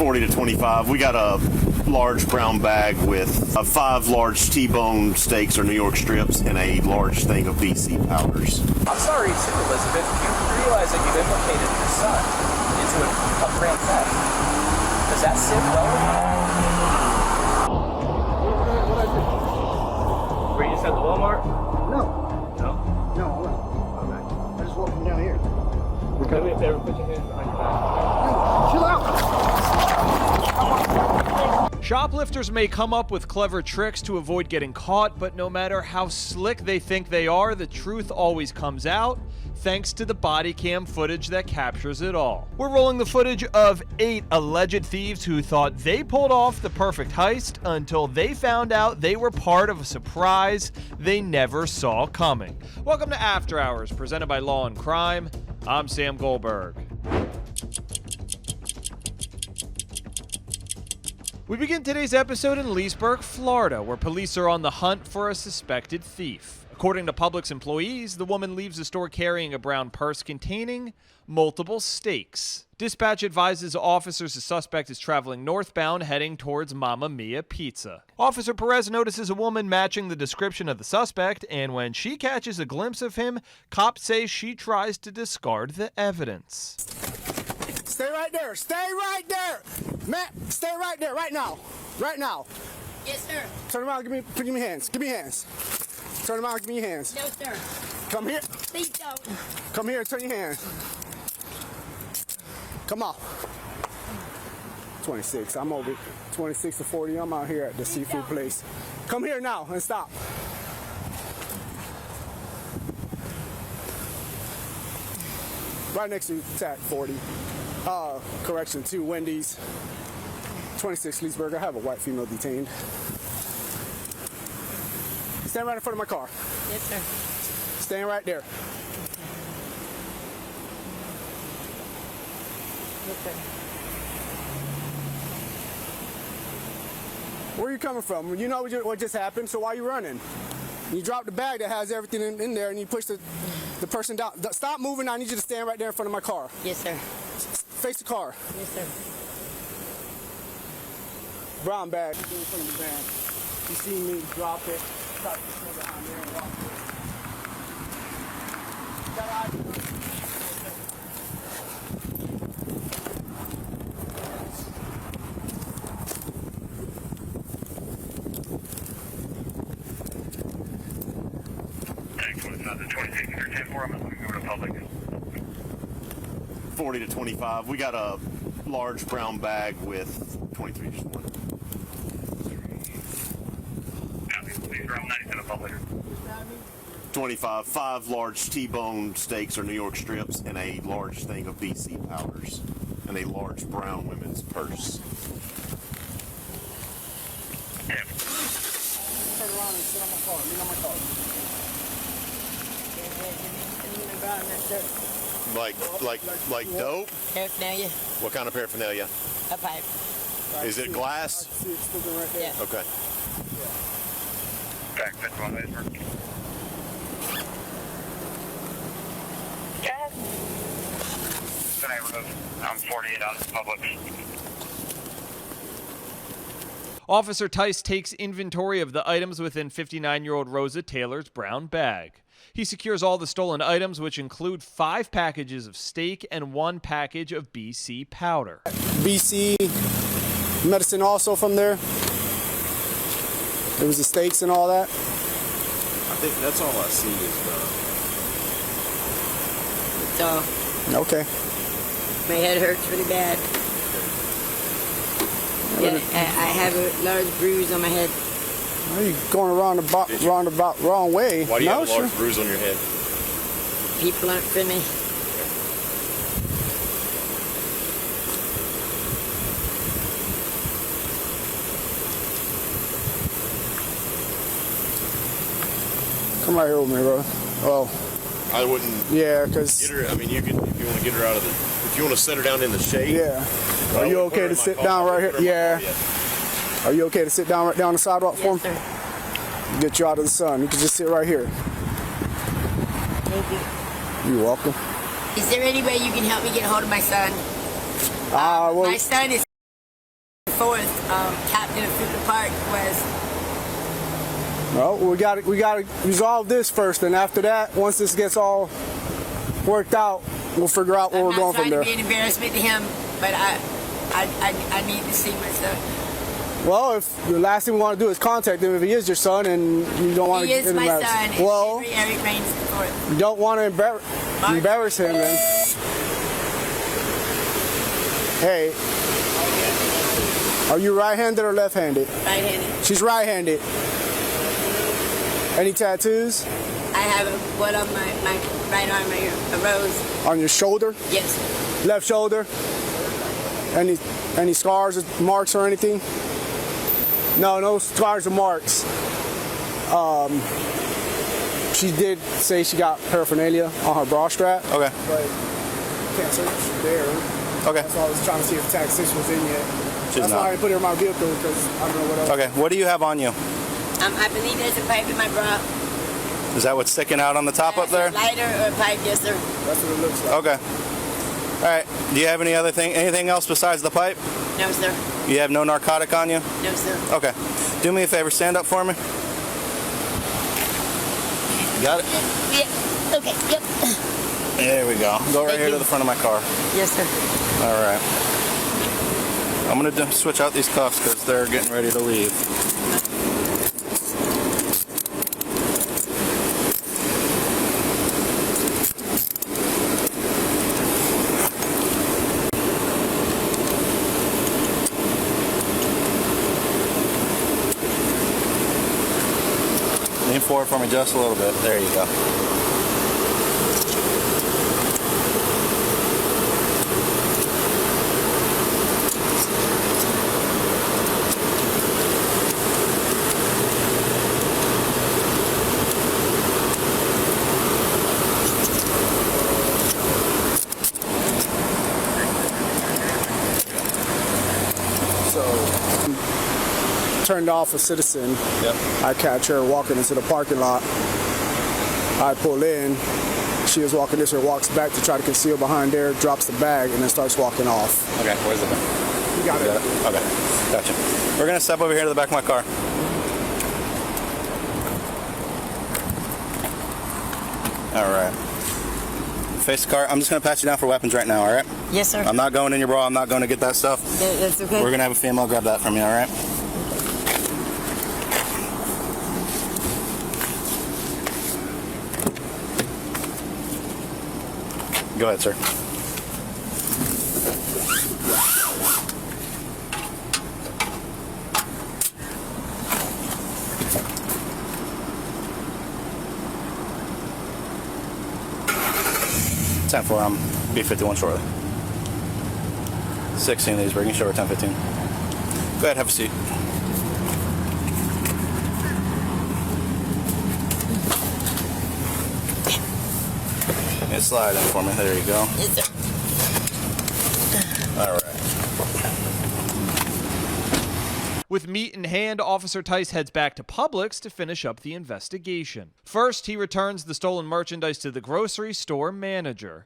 40 to 25. We got a large brown bag with 5 large T-bone steaks or New York strips and a large thing of BC powders. I'm sorry too, Elizabeth. You realize that you've implicated your son into a grand theft. Does that sit well with you? What I do? Were you just at the Walmart? No. No? No, I wasn't. Okay. I just walked from down here. Do me a favor, put your hands behind your back. No, chill out. Shoplifters may come up with clever tricks to avoid getting caught, but no matter how slick they think they are, the truth always comes out, thanks to the body cam footage that captures it all. We're rolling the footage of 8 alleged thieves who thought they pulled off the perfect heist until they found out they were part of a surprise they never saw coming. Welcome to After Hours, presented by Law&Crime. I'm Sam Goldberg. We begin today's episode in Leesburg, Florida, where police are on the hunt for a suspected thief. According to Publix employees, the woman leaves the store carrying a brown purse containing multiple steaks. Dispatch advises officers the suspect is traveling northbound, heading towards Mamma Mia Pizza. Officer Perez notices a woman matching the description of the suspect, and when she catches a glimpse of him, cops say she tries to discard the evidence. Stay right there. Stay right there. Matt, stay right there. Right now. Right now. Yes, sir. Turn around. Give me your hands. Give me your hands. Turn around. Give me your hands. No, sir. Come here. Please don't. Come here. Turn your hands. Come on. 26. I'm over 26 to 40. I'm out here at the seafood place. Come here now and stop. Right next to TAC 40. Correction, 2 Wendy's. 26 Leesburg. I have a white female detained. Stand right in front of my car. Yes, sir. Stand right there. Yes, sir. Where are you coming from? You know what just happened, so why are you running? You drop the bag that has everything in there and you push the person down. Stop moving. I need you to stand right there in front of my car. Yes, sir. Face the car. Yes, sir. Brown bag. In front of the van. You see me drop it. Stop the snow behind there and walk it. Got eyes on it? The 26 or 10 for them, I'm going to go to Publix. 40 to 25. We got a large brown bag with 23 just one. These are all 97 Publix. 25. 5 large T-bone steaks or New York strips and a large thing of BC powders and a large brown women's purse. Yeah. Turn around and sit on my car. Lean on my car. Like dope? Paraphernalia. What kind of paraphernalia? A pipe. Is it glass? I see it sticking right there. Yeah. Okay. Back, that's one Leesburg. The neighborhood. I'm 48 out of Publix. Officer Tice takes inventory of the items within 59-year-old Rosa Taylor's brown bag. He secures all the stolen items, which include 5 packages of steak and 1 package of BC powder. BC medicine also from there. There was the steaks and all that. I think that's all I see is So, Okay. my head hurts really bad. Yeah, I have a large bruise on my head. Why are you going around the wrong way? Why do you have a large bruise on your head? People aren't for me. Come right here with me, bro. Oh, I wouldn't yeah, because... get her. I mean, you could, if you want to get her out of the, if you want to set her down in the shade. Yeah. Are you okay to sit down right here? Yeah. Are you okay to sit down right down the sidewalk for Yes, me? sir. Get you out of the sun. You can just sit right here. Thank you. You're welcome. Is there any way you can help me get a hold of my son? Well, My son is 4th, Captain of Fuller Park was. Well, we gotta resolve this first, and after that, once this gets all worked out, we'll figure out where we're going from there. I'm not trying to be an embarrassment to him, but I need to see my son. Well, if the last thing we want to do is contact him if he is your son, and you don't want to get He is my embarrassed. son. Well, Eric Raines IV. you don't want to embarrass him, then. Hey, are you right-handed or left-handed? Right-handed. She's right-handed. Any tattoos? I have one on my right arm, a rose. On your shoulder? Yes. Left shoulder? Any scars or marks or anything? No scars or marks. She did say she got paraphernalia on her bra strap. Okay. But can't search there. Okay. That's why I was trying to see if the taxation was in yet. She's That's not. why I didn't put her in my vehicle, because I don't know what else. Okay. What do you have on you? I believe there's a pipe in my bra. Is that what's sticking out on the top up there? A lighter or a pipe, yes, sir. That's what it looks like. Okay. All right. Do you have anything else besides the pipe? No, sir. You have no narcotic on you? No, sir. Okay. Do me a favor. Stand up for me. Got it? Yeah. Okay. Yep. There we go. Go right Thank here you. to the front of my car. Yes, sir. All right. I'm going to switch out these cuffs because they're getting ready to leave. Lean forward for me just a little bit. There you go. Turned off a citizen. Yep. I catch her walking into the parking lot. I pull in. She is walking this way, walks back to try to conceal behind there, drops the bag, and then starts walking off. Okay, where's the bag? You got it. Okay, gotcha. We're going to step over here to the back of my car. All right. Face the car. I'm just going to pat you down for weapons right now, all right? Yes, sir. I'm not going in your bra. I'm not going to get that stuff. That's okay. We're going to have a female grab that from you, all right? Go ahead, sir. Time for B51 shortly. 16 Leesburg. You can show her 10:15. Go ahead, have a seat. Yeah, slide in for me. There you go. Yes, sir. All right. With meat in hand, Officer Tice heads back to Publix to finish up the investigation. First, he returns the stolen merchandise to the grocery store manager.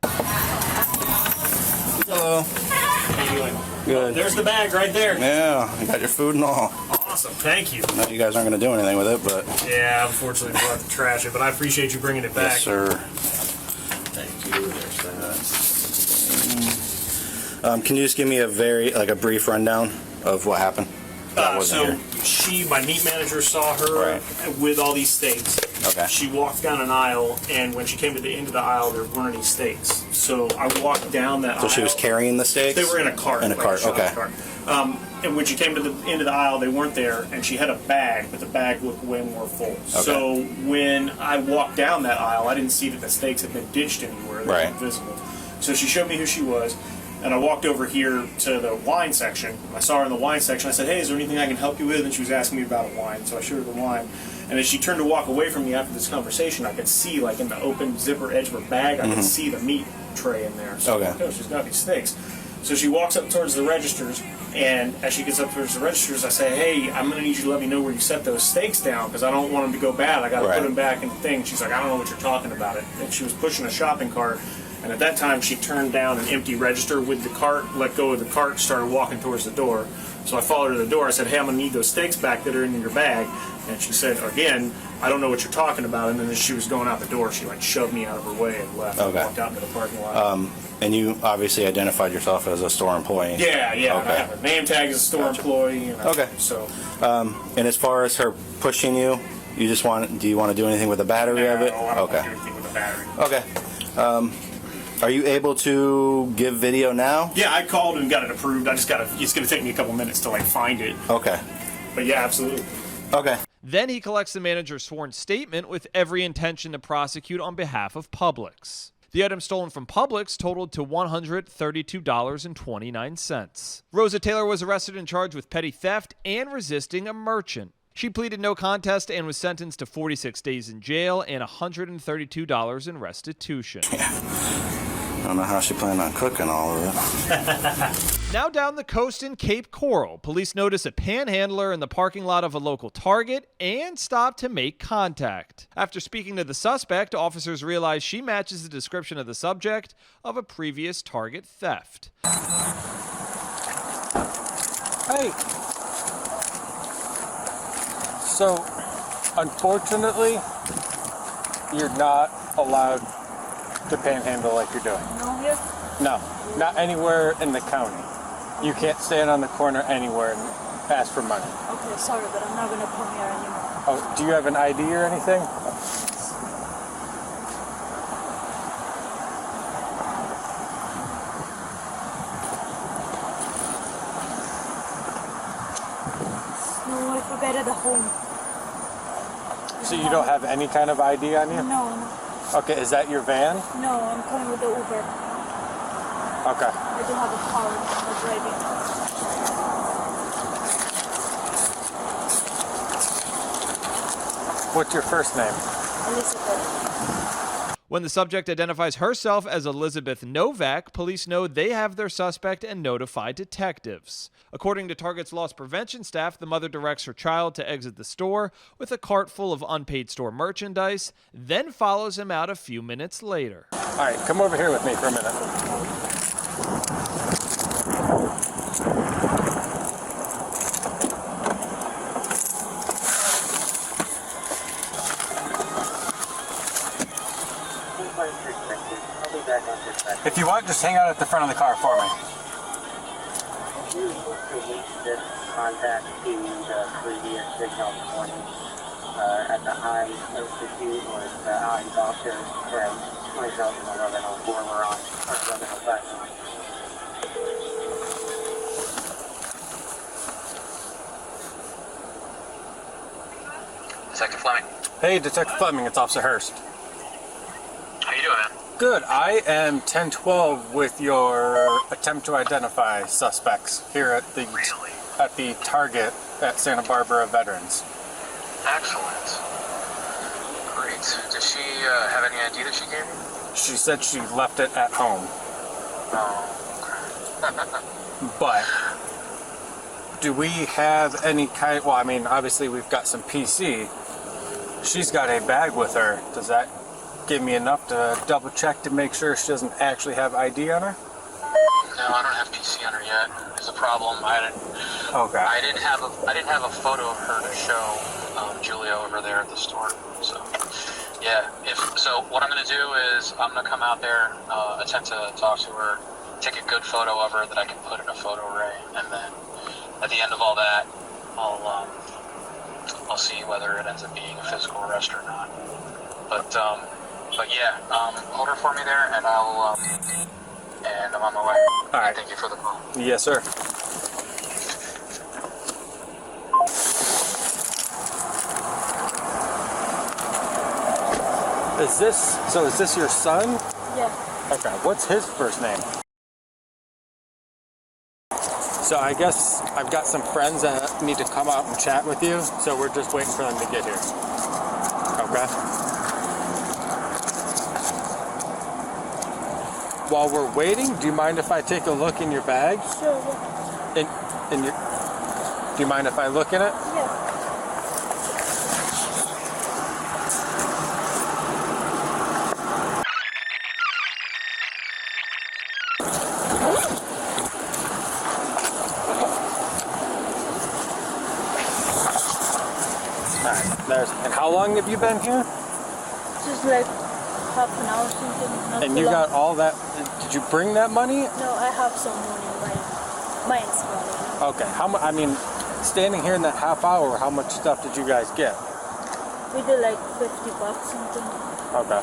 Hello. How you doing? Good. There's the bag right there. Yeah, you got your food and all. Awesome. Thank you. I know you guys aren't going to do anything with it, but Yeah, unfortunately we'll have to trash it, but I appreciate you bringing it back. yes, sir. Thank you. There's that. Can you just give me a brief rundown of what happened? That wasn't here. My meat manager saw her Right. with all these steaks. Okay. She walked down an aisle, and when she came to the end of the aisle, there weren't any steaks. So I walked down that aisle. So she was carrying the steaks? They were in a cart. In a cart, shopping okay. cart. And when she came to the end of the aisle, they weren't there, and she had a bag, but the bag looked way more full. So when I walked down that aisle, I didn't see that the steaks had been ditched anywhere. They Right. weren't visible. So she showed me who she was, and I walked over here to the wine section. I saw her in the wine section. I said, "Hey, is there anything I can help you with?" And she was asking me about a wine, so I showed her the wine. And as she turned to walk away from me after this conversation, I could see, like in the open zipper edge of her bag, I could see the meat tray in there. So Okay. I'm like, oh, she's got these steaks. So she walks up towards the registers, and as she gets up towards the registers, I say, "Hey, I'm going to need you to let me know where you set those steaks down, because I don't want them to go bad. I got to Right. put them back in the thing." She's like, "I don't know what you're talking about." And she was pushing a shopping cart, And at that time, she turned down an empty register with the cart, let go of the cart, started walking towards the door. So I followed her to the door. I said, hey, I'm going to need those steaks back that are in your bag. And she said, again, I don't know what you're talking about. And then as she was going out the door, she like shoved me out of her way and left. Okay. And walked out into the parking lot. And you obviously identified yourself as a store employee. Yeah. Okay. I have a name tag as a store employee. And Okay. So. And as far as her pushing you, do you want to do anything with the battery of it? No, I don't Okay. want to do anything with the battery. Okay. Are you able to give video now? Yeah, I called and got it approved. It's going to take me a couple minutes to like find it. Okay. But yeah, absolutely. Okay. Then he collects the manager's sworn statement with every intention to prosecute on behalf of Publix. The item stolen from Publix totaled to $132.29. Rosa Taylor was arrested and charged with petty theft and resisting a merchant. She pleaded no contest and was sentenced to 46 days in jail and $132 in restitution. I don't know how she planned on cooking all of it. Now down the coast in Cape Coral, police notice a panhandler in the parking lot of a local Target and stop to make contact. After speaking to the suspect, officers realize she matches the description of the subject of a previous Target theft. Hey. So, unfortunately, you're not allowed to panhandle like you're doing. No, here? No, not anywhere in the county. You can't stand on the corner anywhere and ask for money. Okay, sorry, but I'm not gonna come here anymore. Oh, do you have an ID or anything? No, I forgot it at home. So you don't have any kind of ID on you? No. Okay, is that your van? No, I'm coming with the Uber. Okay. I don't have a car. I'm driving. What's your first name? Elizabeth. When the subject identifies herself as Elizabeth Novak, police know they have their suspect and notify detectives. According to Target's loss prevention staff, the mother directs her child to exit the store with a cart full of unpaid store merchandise, then follows him out a few minutes later. All right, come over here with me for a minute. If you want, just hang out at the front of the car for me. This contact to the previous signal 20 at the high altitude was the high doctor at 20,1104. We're on 1105. Detective Fleming. Hey, Detective Fleming, it's Officer Hurst. How you doing, man? Good. I am 1012 with your attempt to identify suspects here at the Target at Santa Barbara Veterans. Excellent. Great. Does she have any ID that she gave you? She said she left it at home. Oh, But do we have any kind? Well, I mean, obviously we've got some PC. She's got a bag with her. Does that give me enough to double check to make sure she doesn't actually have ID on her? No, I don't have PC on her yet. There's a problem. Okay. I didn't have a photo of her to show Julia over there at the store. So yeah. So what I'm gonna do is I'm gonna come out there, attempt to talk to her, take a good photo of her that I can put in a photo array, and then at the end of all that, I'll see whether it ends up being a physical arrest or not. But yeah, hold her for me there, and and I'm on my way. All right. Thank you for the call. Yes, sir. Is this your son? Yeah. Okay. What's his first name? So I guess I've got some friends that need to come out and chat with you, so we're just waiting for them to get here. Okay. While we're waiting, do you mind if I take a look in your bag? Sure. Do you mind if I look in it? Yeah. guys. And how long have you been here? Just like half an hour something. Not And too you long. got all that. Did you bring that money? No, I have some money in mine's money. Okay. How much? I mean, standing here in that half hour, how much stuff did you guys get? We did like $50 something. Okay.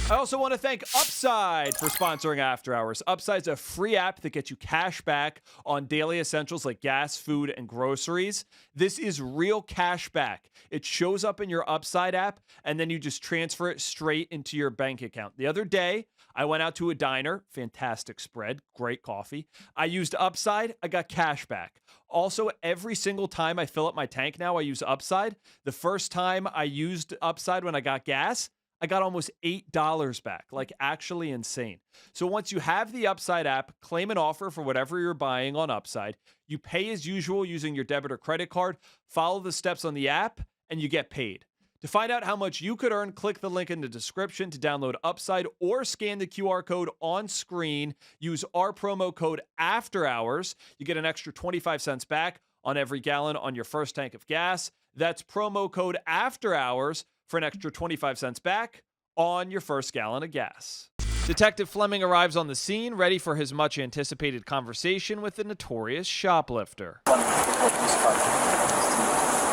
I also want to thank Upside for sponsoring After Hours. Upside's a free app that gets you cash back on daily essentials like gas, food, and groceries. This is real cash back. It shows up in your Upside app, and then you just transfer it straight into your bank account. The other day, I went out to a diner. Fantastic spread. Great coffee. I used Upside. I got cash back. Also, every single time I fill up my tank now, I use Upside. The first time I used Upside when I got gas, I got almost $8 back, like actually insane. So once you have the Upside app, claim an offer for whatever you're buying on Upside. You pay as usual using your debit or credit card, follow the steps on the app, and you get paid. To find out how much you could earn, click the link in the description to download Upside or scan the QR code on screen. Use our promo code AFTERHOURS. You get an extra 25 cents back on every gallon on your first tank of gas. That's promo code AFTERHOURS for an extra 25 cents back on your first gallon of gas. Detective Fleming arrives on the scene, ready for his much-anticipated conversation with the notorious shoplifter.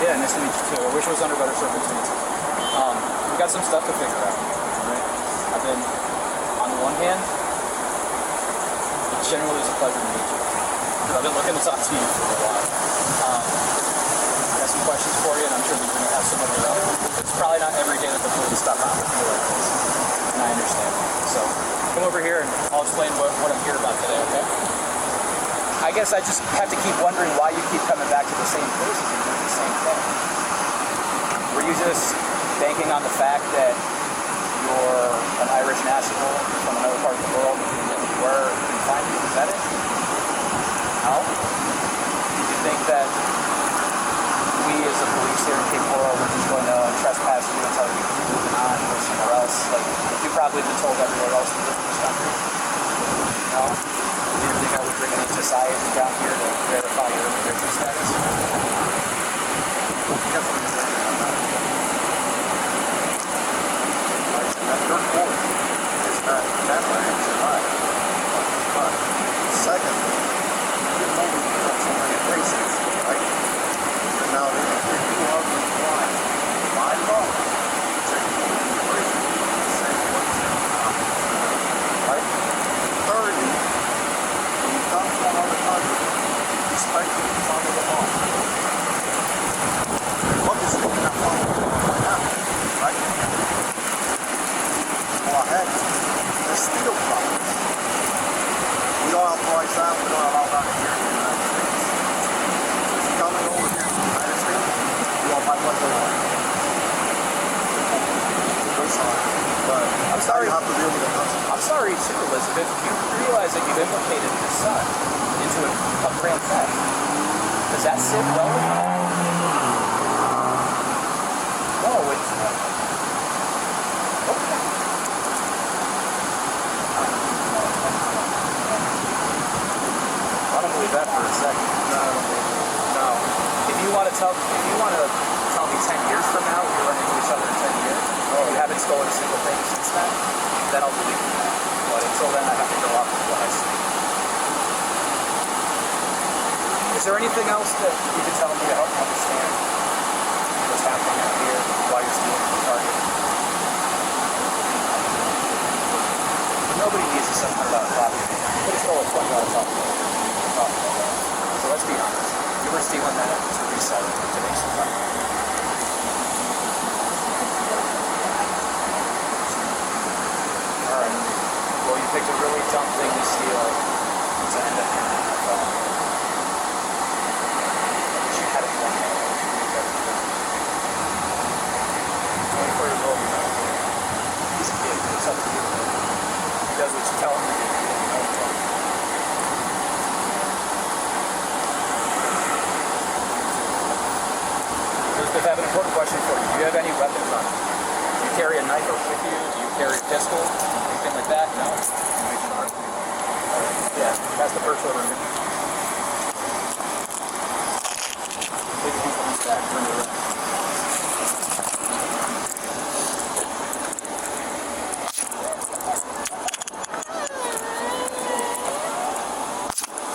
Yeah, nice to meet you too. I wish it was under better circumstances. We got some stuff to figure out, right? I've been, on the one hand, it generally is a pleasure to meet you. Because I've been looking to talk to you for a while. I got some questions for you, and I'm sure that you're going to have some of your own. It's probably not every day that the police stop out with you like this, and I understand. So, come over here and I'll explain what I'm here about today, okay? I guess I just have to keep wondering why you keep coming back to the same places and doing the same thing. Were you just banking on the fact that you're an Irish national from another part of the world and that you were confined? Is that it? No? Did you think that we as a police here in Cape Coral were just going to trespass you and tell you to keep moving on or somewhere else? Like you've probably been told everywhere else to live in this country. No? You didn't think I would bring any society down here to verify your immigration status? Your court is not never right. But second, you know we've got so many places, right? And now if you are compliant by law, right? Thirdly, when you come from another country, respect the front of the law. Obviously, you're not following the law right now, right? Go ahead. There's still problems. We don't authorize that. We don't allow that here in the United States. If you're coming over here to the United States, you are by what they want. I'm sorry. But I'm sorry you have to deal with it. I'm sorry too, Elizabeth. You realize that you've implicated your son into a grand theft. Does that sit well with you? No, it's not. Okay. I don't believe that for a second. No. If you want to tell me 10 years from now we run into each other in 10 years, you haven't stolen a single thing since then I'll believe you. But until then, I have to go off with what I see. Is there anything else that you can tell me to help me understand what's happening out here, why you're stealing from Target? Nobody needs a $700 property. You could have stolen $20 off. So let's be honest. You were stealing that to resell it to make some money. Alright. Well, you picked a really dumb thing to steal to end up in the NFL. You had it one day. 24-year-old, he's a kid. It's up to you. He does what you tell him to do. Elizabeth, I have an important question for you. Do you have any weapons on you? Do you carry a knife with you? Do you carry a pistol? Anything like that? No? Yeah, that's the first order. Take a few points back. Turn it around.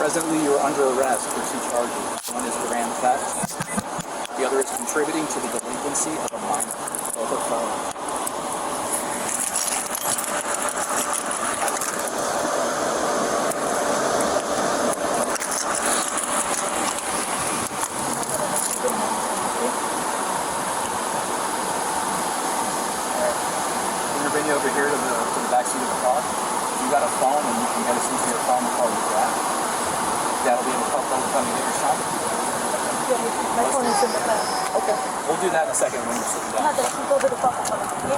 Presently, you are under arrest for 2 charges. One is grand theft. The other is contributing to the delinquency of a minor. Both are felonies. Bring you over here to the back seat of the car. You got a phone and you can get us into your phone before we grab. That'll be able to help them come and get your shot. Yeah, my phone is in the back. Okay. We'll do that in a second when you're sitting down. No, I can go to the papa phone, okay?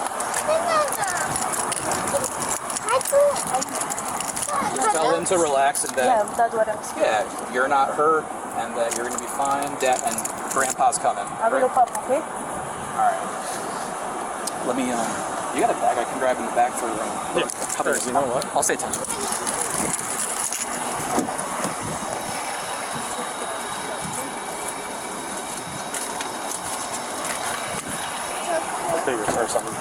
Just tell them to relax and Yeah, that that's what I'm saying. yeah, you're not hurt and that you're gonna be fine. Dad and Grandpa's coming. I will go papa, okay? Alright. Let me you got a bag I can grab in the back for Sure, you know what? I'll say 10. I'll take your purse on me.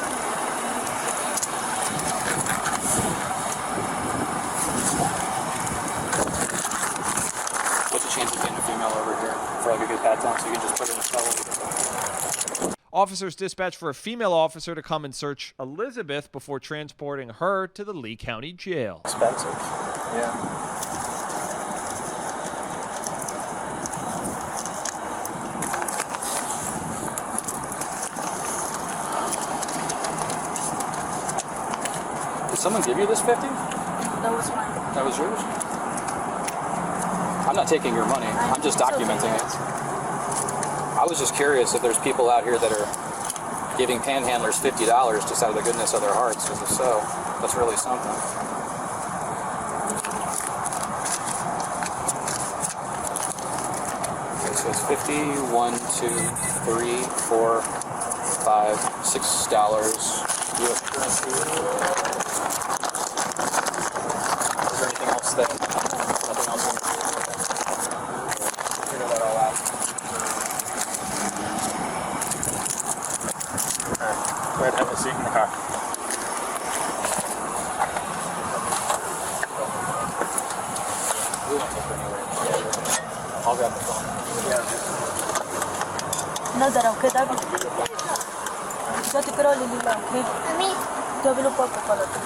What's the chance of getting a female over here for like a good pat down so you can just put it in the shower? Officers dispatched for a female officer to come and search Elizabeth before transporting her to the Lee County Jail. Expensive. Yeah. Did someone give you this 50? That was mine. That was yours? I'm not taking your money. I'm just documenting it. I was just curious if there's people out here that are giving panhandlers $50 just out of the goodness of their hearts. Because if so, that's really something. Okay, so it's 50, 1, 2, 3, 4, 5, $6 US currency. Is there anything else that? Nothing else? Figure that all out. Go ahead, have a seat in the car. We won't take her anywhere. I'll grab the phone. No, that okay, David. Yo te quiero Lila, okay? A mí. Yo vi lo poco para ti.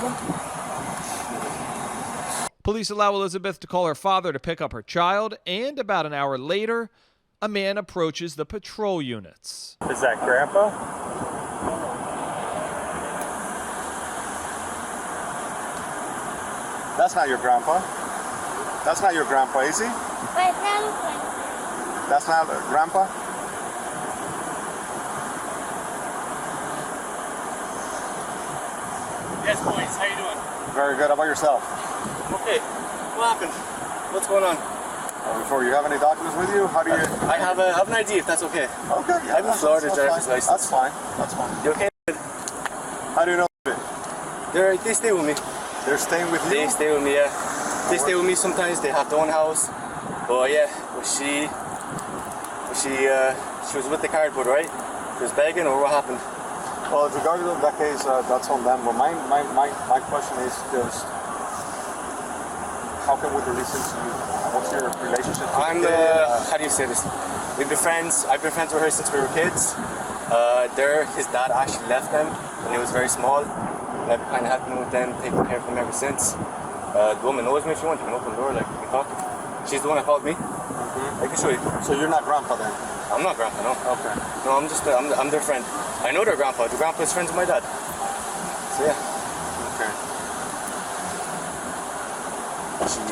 Police allow Elizabeth to call her father to pick up her child, and about an hour later, a man approaches the patrol units. Is that Grandpa? That's not your grandpa. That's not your grandpa, is he? That's not grandpa? Yes, boys. How you doing? Very good. How about yourself? Okay. What happened? What's going on? Before you have any documents with you? How do you? I have an ID if that's okay. Okay. Yeah, I'm in Florida, driver's license. That's fine. That's fine. You okay? How do you know? They stay with me. They're staying with you? They stay with me, yeah. They stay with me sometimes. They have their own house. But yeah, she was with the cardboard, right? She was begging, or what happened? Well, regarding that case, that's on them. But my question is just, how come we release him to you? What's your relationship? How do you say this? We've been friends. I've been friends with her since we were kids. His dad actually left them when he was very small. And I've kind of helped him with them, taking care of them ever since. The woman knows me if you want. You can open the door, like we can talk. She's the one that called me. I can show you. So you're not grandpa then? I'm not grandpa, no. Okay. No, I'm just I'm their friend. I know their grandpa. The grandpa is friends with my dad. So yeah. Okay. Did she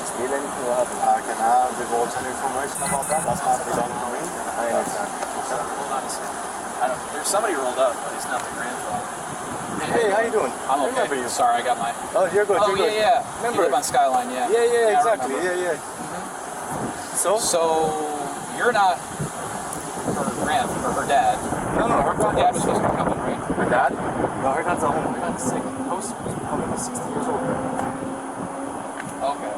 steal anything? What happened? I cannot divulge any information about that. That's not belong to me. I understand. Hold on a second. There's somebody rolled up, but it's not the grandfather. Hey, how you doing? I'm okay. Remember you. Sorry, I got my. Oh, you're good. Oh, you're good. yeah. Remember? You live on Skyline, yeah. Yeah, exactly. I remember. Yeah. So you're not her dad. No, her dad was supposed to be coming, right? Her dad? No, her dad's at home. Her dad's sick. Supposed to be coming. 60 years old. Okay.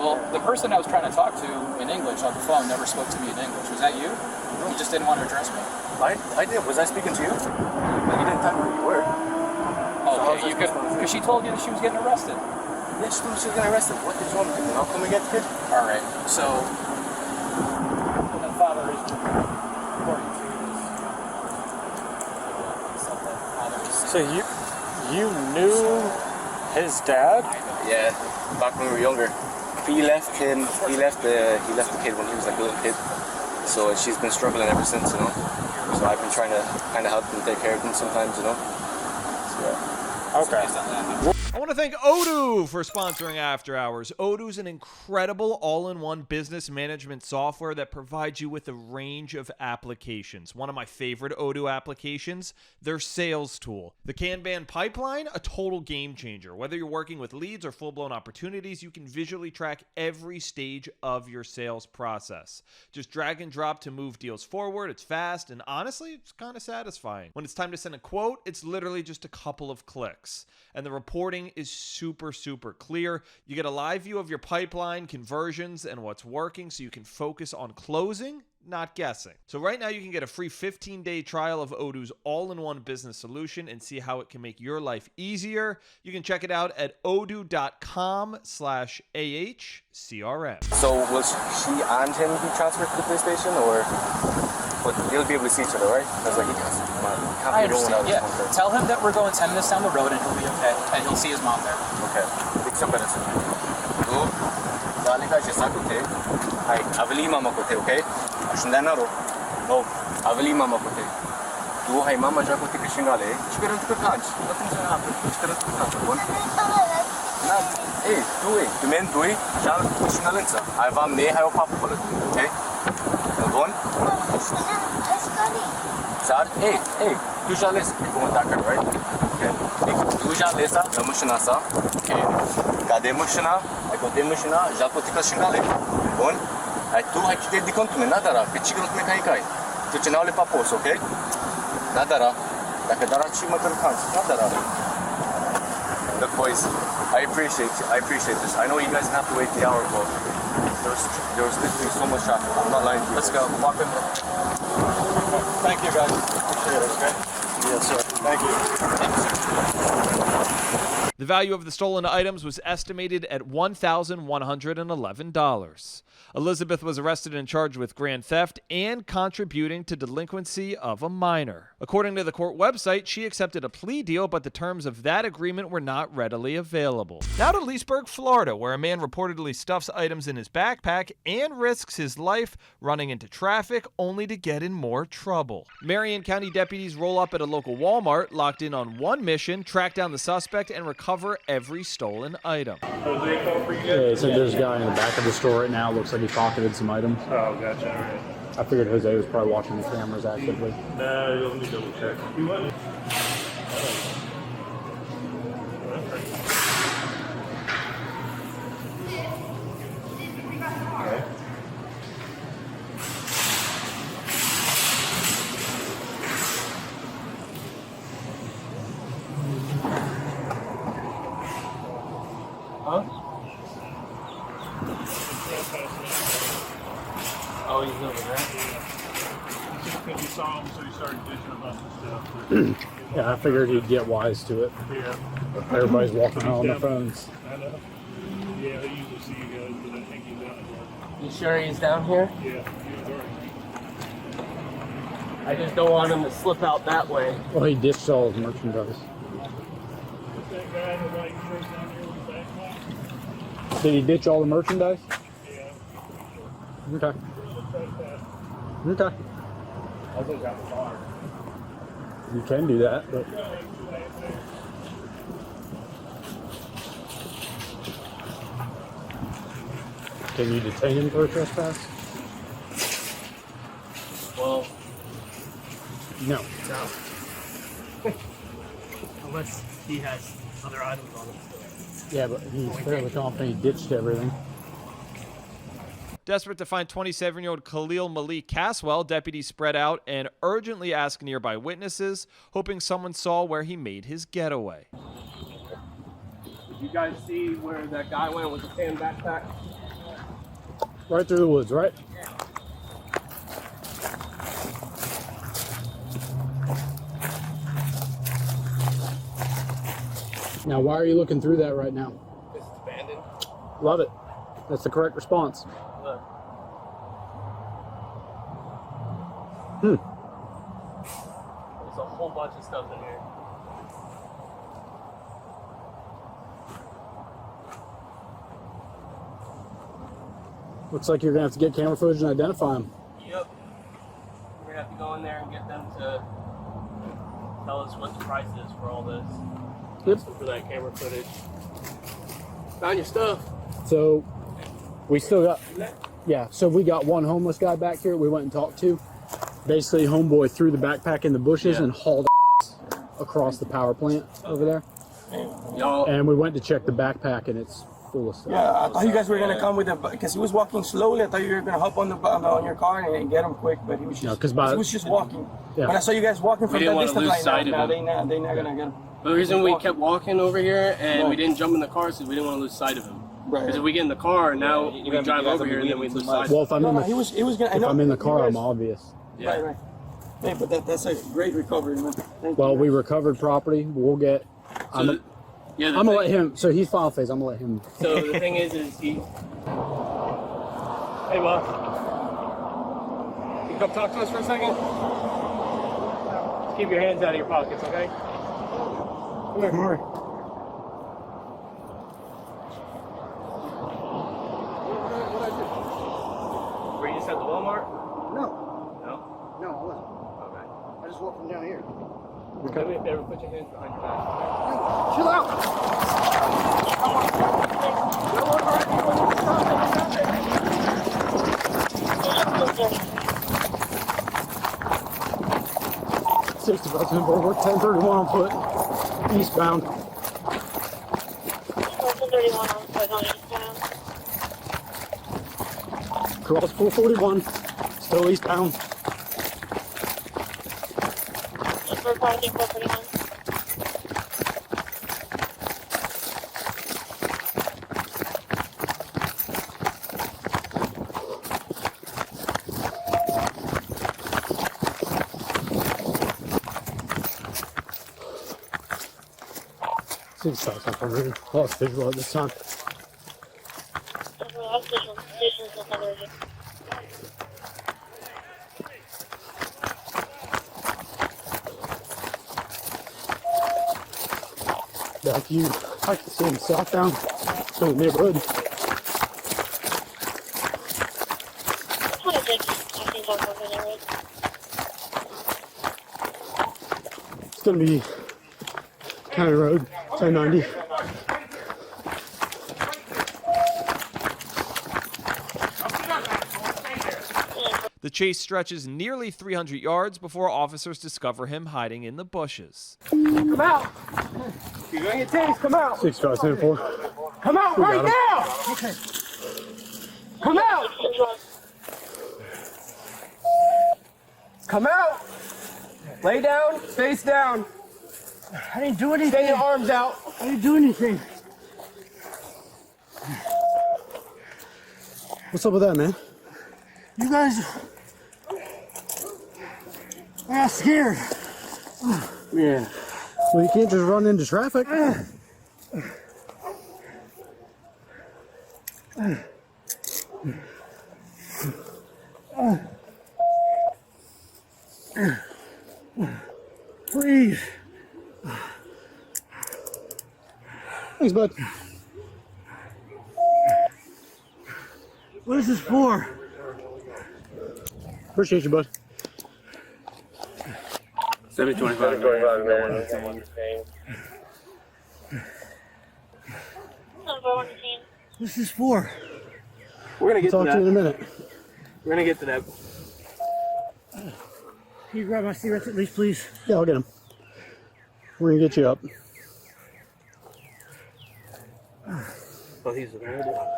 Well, the person I was trying to talk to in English on the phone never spoke to me in English. Was that you? No. You just didn't want to address me. I did. Was I speaking to you? But you didn't tell me who you were. Okay, because she told you that she was getting arrested. Yeah, she told me she was getting arrested. What did you want me to do? I'll come and get the kid? Alright, so the father is according to So you knew his dad? Yeah, back when we were younger. He left the kid when he was like a little kid. So she's been struggling ever since, you know. So I've been trying to kind of help him take care of him sometimes, you know. So, yeah. Okay. I want to thank Odoo for sponsoring After Hours. Odoo's an incredible all-in-one business management software that provides you with a range of applications. One of my favorite Odoo applications, their sales tool. The Kanban pipeline, a total game changer. Whether you're working with leads or full-blown opportunities, you can visually track every stage of your sales process. Just drag and drop to move deals forward. It's fast, and honestly, it's kind of satisfying. When it's time to send a quote, it's literally just a couple of clicks. And the reporting is super clear. You get a live view of your pipeline, conversions, and what's working so you can focus on closing, not guessing. So right now you can get a free 15-day trial of Odoo's all-in-one business solution and see how it can make your life easier. You can check it out at odoo.com/AHCRM. So will she and him be transferred to the police station, or but they'll be able to see each other, right? Because like he can't I be rolling out understand, his phone. yeah. Tell him that we're going 10 minutes down the road and he'll be okay. And he'll see his mom there. Okay. Some better. So, darling, I just okay. Hi, avali mama kote, okay? Ashundana ro. No, avali mama kote. Do hi mama ja kote kishingale. Chikaran to kanch. Nothing's gonna happen. Chikaran to kanch. One. Now, hey, do it. The men do it. Ja kishingalensa. I vam ne hayo papa pala. Okay. One. Sir, hey, tu já lês como tá aqui, right? Okay. Tu já lês a emotional sa. Okay. Cadê emotional? Aí cadê emotional? Já tô te cachingale. Bom. Aí tu aí que te de conto, nada ra. Que chico me cai cai. Tu te não le papos, okay? Nada ra. Da que dará chi matar cansa. Nada ra. Look, boys, I appreciate this. I know you guys have to wait the hour, but there's literally so much traffic. I'm not lying to you. Let's go. Walk in. Thank you, guys. Appreciate it, okay? Yes, sir. Thank you. The value of the stolen items was estimated at $1,111. Elizabeth was arrested and charged with grand theft and contributing to delinquency of a minor. According to the court website, she accepted a plea deal, but the terms of that agreement were not readily available. Now to Leesburg, Florida, where a man reportedly stuffs items in his backpack and risks his life running into traffic only to get in more trouble. Marion County deputies roll up at a local Walmart, locked in on one mission: track down the suspect and recover every stolen item. Yeah, so there's a guy in the back of the store right now. Looks like he pocketed some items. Oh, gotcha. All right. I figured Jose was probably watching the cameras actively. No, you'll need to double check. He wasn't. Okay. Huh? Oh, he's over there? Just because you saw him, so you started bitching about the stuff. Yeah, I figured he'd get wise to it. Yeah. Everybody's walking around on their phones. I know. Yeah, I usually see you guys, but I think he's out there. You sure he's down here? Yeah, he was already. I just don't want him to slip out that way. Well, he ditched all his merchandise. What's that guy in the white shirt down here with the backpack? Did he ditch all the merchandise? Yeah. Okay. Okay. I'll look out the bar. You can do that, but can you detain him for a trespass? Well, no. Unless he has other items on him. Yeah, but he's fairly confident he ditched everything. Desperate to find 27-year-old Khalil Malik Caswell, deputies spread out and urgently ask nearby witnesses, hoping someone saw where he made his getaway. Did you guys see where that guy went with the tan backpack? Right through the woods, right? Now, why are you looking through that right now? This is bad. Love it. That's the correct response. Look. Hmm. There's a whole bunch of stuff in here. Looks like you're gonna have to get camera footage and identify them. Yep. We're gonna have to go in there and get them to tell us what the price is for all this. Yep. For that camera footage. Found your stuff. So we still got, yeah, so we got one homeless guy back here we went and talked to. Basically, homeboy threw the backpack in the bushes and hauled across the power plant over there. And we went to check the backpack and it's full of stuff. Yeah, I thought you guys were gonna come with it because he was walking slowly. I thought you were gonna hop on your car and get him quick, but he was just he was just walking. Yeah. But I saw you guys walking from didn't that wanna distance lose like sight now. of him. They're not gonna get him. But the reason we kept walking over here and we didn't jump in the car is because we didn't want to lose sight of him. Right. Because if we get in the car now, we drive over here and then we lose sight of him. Well, if I'm in the, he was gonna, if I'm in the car, I'm obvious. Yeah. Right. Hey, but that's a great recovery, man. Thank Well, you. we recovered property. We'll get. I'm gonna let him. So he's final phase. I'm gonna let him. So the thing is he. Hey, boss. You come talk to us for a second? Just keep your hands out of your pockets, okay? Come here. Were you just at the Walmart? No. No? No, I wasn't. Okay. I just walked from down here. Do me a favor, put your hands behind your back. Chill out. 65 10 forward, 1031 on foot, eastbound. 1031 on foot on eastbound. Cross 441, still eastbound. For parking 441. Seems like I really lost visual at this time. Back you, I can see him southbound, still in the neighborhood. It's gonna be County Road 1090. The chase stretches nearly 300 yards before officers discover him hiding in the bushes. Come out! You're gonna get tased, come out! 6574. Come out We right got him. now! Okay. Come out! Come out! Lay down, face down. I didn't do anything. Extend your arms out. I didn't do anything. What's up with that, man? You guys, I got scared. Yeah. Well, you can't just run into traffic. Please. Thanks, bud. What is this for? Appreciate you, bud. 725. What's this for? We're gonna get Talk to to you in a that. minute. We're gonna get to that. Can you grab my cigarettes at least, please? Yeah, I'll get him. We're gonna get you up. Oh, he's available.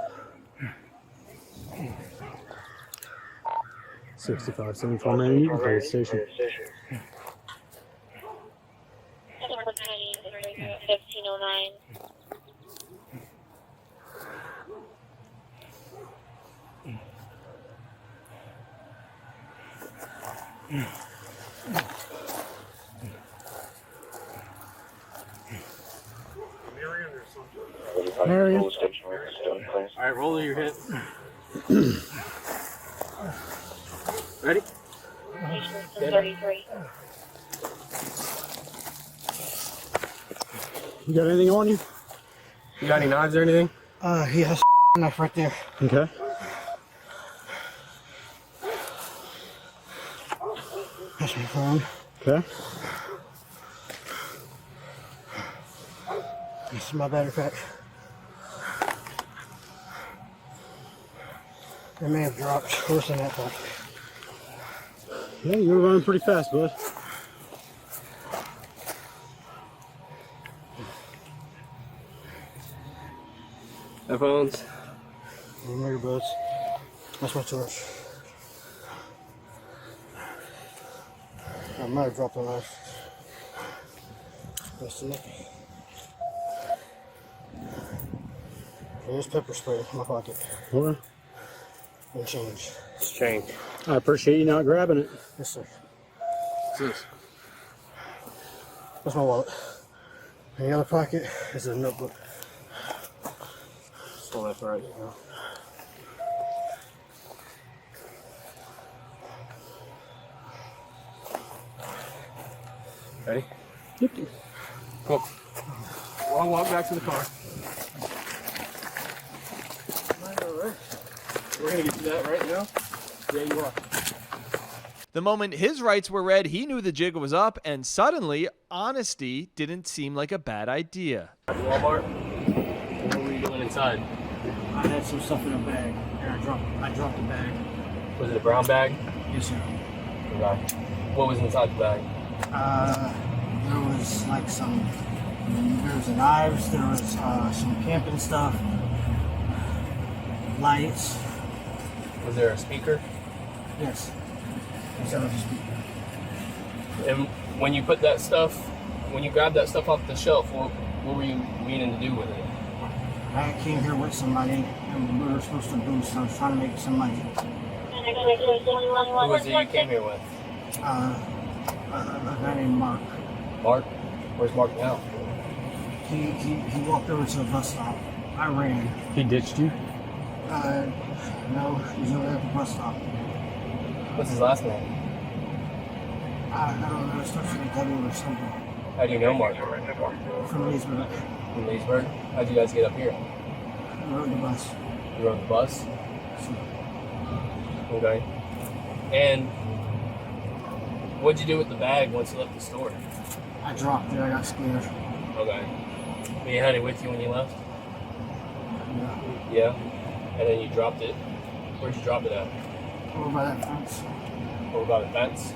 65 74, man. You can pay the station. 1509. There you Police station where it's done, please. All right, roll your hit. Ready? 33. You got anything on you? You got any knives or anything? He has a knife right there. Okay. That's my phone. Okay. This is my battery pack. It may have dropped worse than that thought. Yeah, you were running pretty fast, bud. Headphones. Remember your buds. That's my torch. I might have dropped a knife. That's it. Here's pepper spray in my pocket. Okay. And change. It's change. I appreciate you not grabbing it. Yes, sir. What's this? That's my wallet. In the other pocket is a notebook. So that's right. Ready? Yep. Cool. I'll walk back to the car. We're gonna get to that right now. Yeah, you are. The moment his rights were read, he knew the jig was up, and suddenly, honesty didn't seem like a bad idea. Walmart. What were you doing inside? I had some stuff in a bag. I dropped the bag. Was it a brown bag? Yes, sir. Okay. What was inside the bag? There was like there was knives, there was some camping stuff, lights. Was there a speaker? Yes. There was a speaker. And when you put that stuff, when you grabbed that stuff off the shelf, what were you meaning to do with it? I came here with somebody, and we were supposed to do, so I was trying to make some money. Who was it you came here with? A guy named Mark. Mark? Where's Mark now? He walked over to the bus stop. I ran. He ditched you? No, he's over at the bus stop. What's his last name? I don't know, it starts with a W or something. How do you know Mark? From Leesburg. From Leesburg? How'd you guys get up here? I rode the bus. You rode the bus? Okay. And what'd you do with the bag once you left the store? I dropped it, I got scared. Okay. But you had it with you when you left? Yeah. Yeah? And then you dropped it. Where'd you drop it at? Over by that fence. Over by the fence?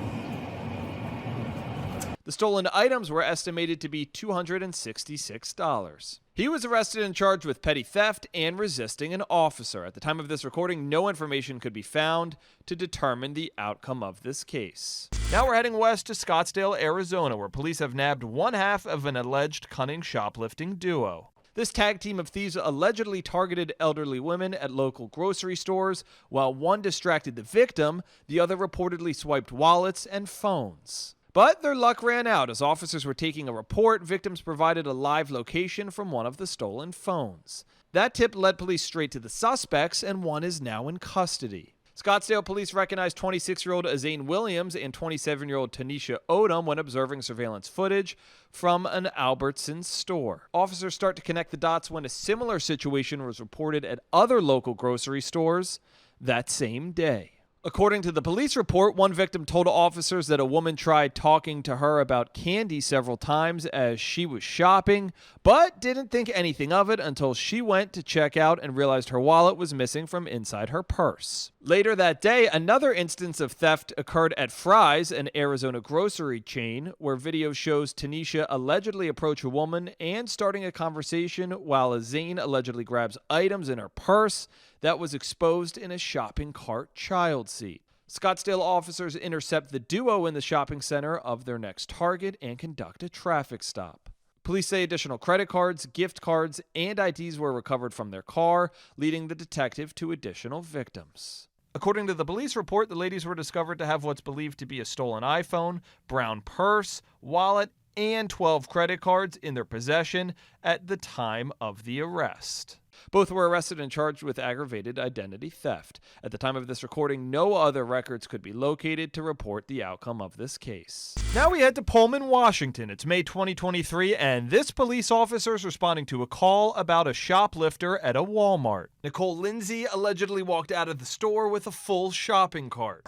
The stolen items were estimated to be $266. He was arrested and charged with petty theft and resisting an officer. At the time of this recording, no information could be found to determine the outcome of this case. Now we're heading west to Scottsdale, Arizona, where police have nabbed one half of an alleged cunning shoplifting duo. This tag team of thieves allegedly targeted elderly women at local grocery stores. While one distracted the victim, the other reportedly swiped wallets and phones. But their luck ran out. As officers were taking a report, victims provided a live location from one of the stolen phones. That tip led police straight to the suspects, and one is now in custody. Scottsdale police recognized 26-year-old Azane Williams and 27-year-old Tanisha Odom when observing surveillance footage from an Albertsons store. Officers start to connect the dots when a similar situation was reported at other local grocery stores that same day. According to the police report, one victim told officers that a woman tried talking to her about candy several times as she was shopping, but didn't think anything of it until she went to check out and realized her wallet was missing from inside her purse. Later that day, another instance of theft occurred at Fry's, an Arizona grocery chain, where video shows Tanisha allegedly approach a woman and starting a conversation while Azane allegedly grabs items in her purse that was exposed in a shopping cart child seat. Scottsdale officers intercept the duo in the shopping center of their next target and conduct a traffic stop. Police say additional credit cards, gift cards, and IDs were recovered from their car, leading the detective to additional victims. According to the police report, the ladies were discovered to have what's believed to be a stolen iPhone, brown purse, wallet, and 12 credit cards in their possession at the time of the arrest. Both were arrested and charged with aggravated identity theft. At the time of this recording, no other records could be located to report the outcome of this case. Now we head to Pullman, Washington. It's May 2023, and this police officer is responding to a call about a shoplifter at a Walmart. Nicole Lindsay allegedly walked out of the store with a full shopping cart.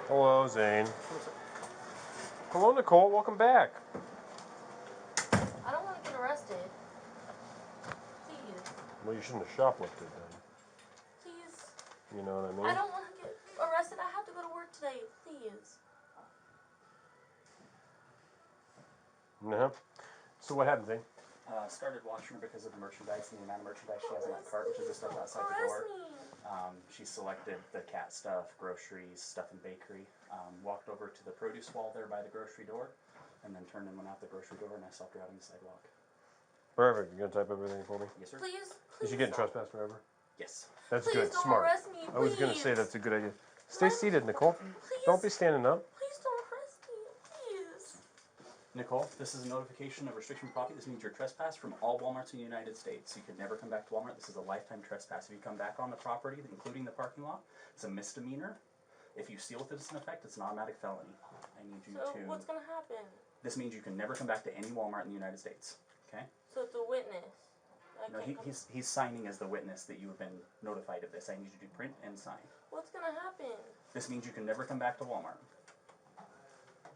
Hello, Zane. Hello, Nicole. Welcome back. I don't want to get arrested. Please. Well, you shouldn't have shoplifted then. Please. You know what I mean? I don't want to get arrested. I have to go to work today. Please. No. So what happened, Zane? Started watching her because of the merchandise and the amount of merchandise she has in that cart, which is the stuff outside the door. She selected the cat stuff, groceries, stuff in bakery. Walked over to the produce wall there by the grocery door, and then turned and went out the grocery door, and I stopped her out on the sidewalk. Perfect. You gonna type everything for me? Yes, sir. Please. Is she getting trespassed forever? Yes. That's Please good. don't Smart. arrest me, I was gonna please. say that's a good idea. Stay seated, Nicole. Please. Don't be standing up. Please don't arrest me. Please. Nicole, this is a notification of restriction of property. This means you're trespassed from all Walmarts in the United States. You could never come back to Walmart. This is a lifetime trespass. If you come back on the property, including the parking lot, it's a misdemeanor. If you steal with this in effect, it's an automatic felony. I need you So to... what's going to happen? This means you can never come back to any Walmart in the United States. Okay? So it's a witness. No, he's signing as the witness that you have been notified of this. I need you to print and sign. What's going to happen? This means you can never come back to Walmart.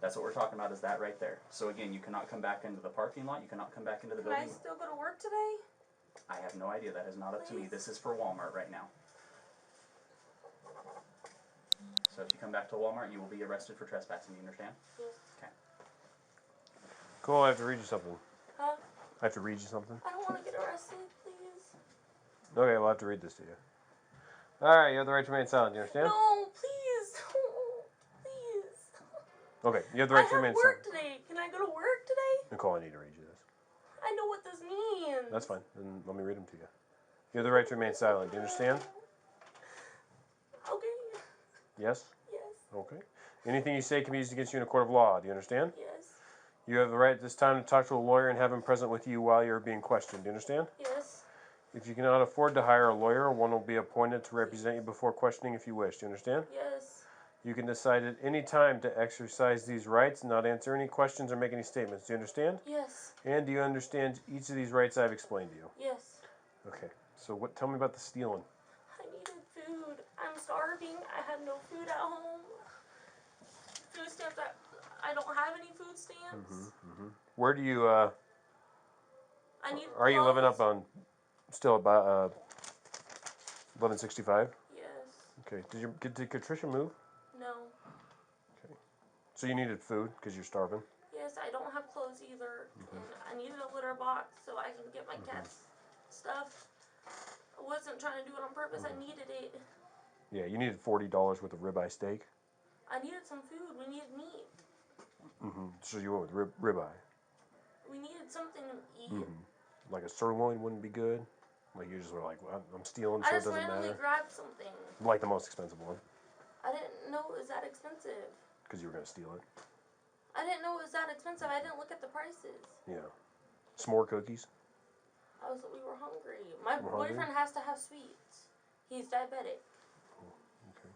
That's what we're talking about, is that right there. So again, you cannot come back into the parking lot. You cannot come back into the Can building. I still go to work today? I have no idea. That is not up to me. This is for Walmart right now. So if you come back to Walmart, you will be arrested for trespassing. You understand? Yes. Okay. Cool. I have to read you something. Huh? I have to read you something. I don't want to get arrested, please. Okay, we'll have to read this to you. All right, you have the right to remain silent. You understand? No, please. Please. Okay, you have the right I to remain have work silent. today. Can I go to work today? Nicole, I need to read you this. I know what this means. That's fine. Then let me read them to you. You have the right to remain silent. Do you understand? Okay. Yes? Yes. Okay. Anything you say can be used against you in a court of law. Do you understand? Yes. You have the right at this time to talk to a lawyer and have him present with you while you're being questioned. Do you understand? Yes. If you cannot afford to hire a lawyer, one will be appointed to represent you before questioning if you wish. Do you understand? Yes. You can decide at any time to exercise these rights, not answer any questions or make any statements. Do you understand? Yes. And do you understand each of these rights I've explained to you? Yes. Okay. So tell me about the stealing. I needed food. I'm starving. I have no food at home. Food stamps. I don't have any food stamps. Where do you, I need are you living clothes. up on, still about, 1165? Yes. Okay. Did Katricia move? No. Okay. So you needed food because you're starving? Yes, I don't have clothes either. And I needed a litter box so I can get my cat's stuff. I wasn't trying to do it on purpose. I needed it. Yeah, you needed $40 worth of ribeye steak. I needed some food. We needed meat. So you went with ribeye. We needed something to eat. Like a sirloin wouldn't be good. Like you just were like, well, I'm stealing, so I it just doesn't randomly matter. grabbed something. Like the most expensive one, I didn't know it was that expensive. because you were gonna steal it. I didn't know it was that expensive. I didn't look at the prices. Yeah. S'more cookies. We were hungry. My We're boyfriend hungry? has to have sweets. He's diabetic. Okay.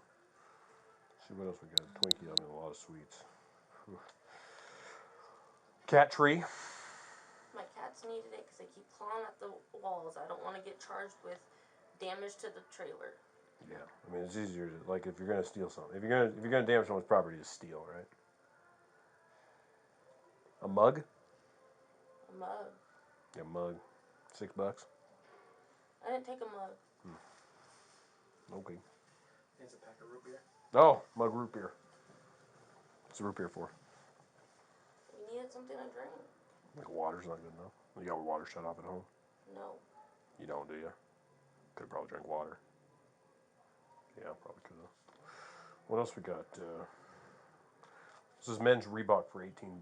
See what else we got? Twinkie. I mean, a lot of sweets. Whew. Cat tree. My cats needed it because they keep clawing at the walls. I don't want to get charged with damage to the trailer. Yeah. I mean, it's easier to, like, if you're gonna steal something. If you're gonna damage someone's property, just steal, right? A mug. A mug. Yeah, mug. $6. I didn't take a mug. Okay. It's a pack of root beer. Oh, mug root beer. What's the root beer for? We needed something to drink. Like water's not good enough. You got water shut off at home? No. You don't, do you? Could have probably drank water. Yeah, probably could have. What else we got? This is men's Reebok for $18.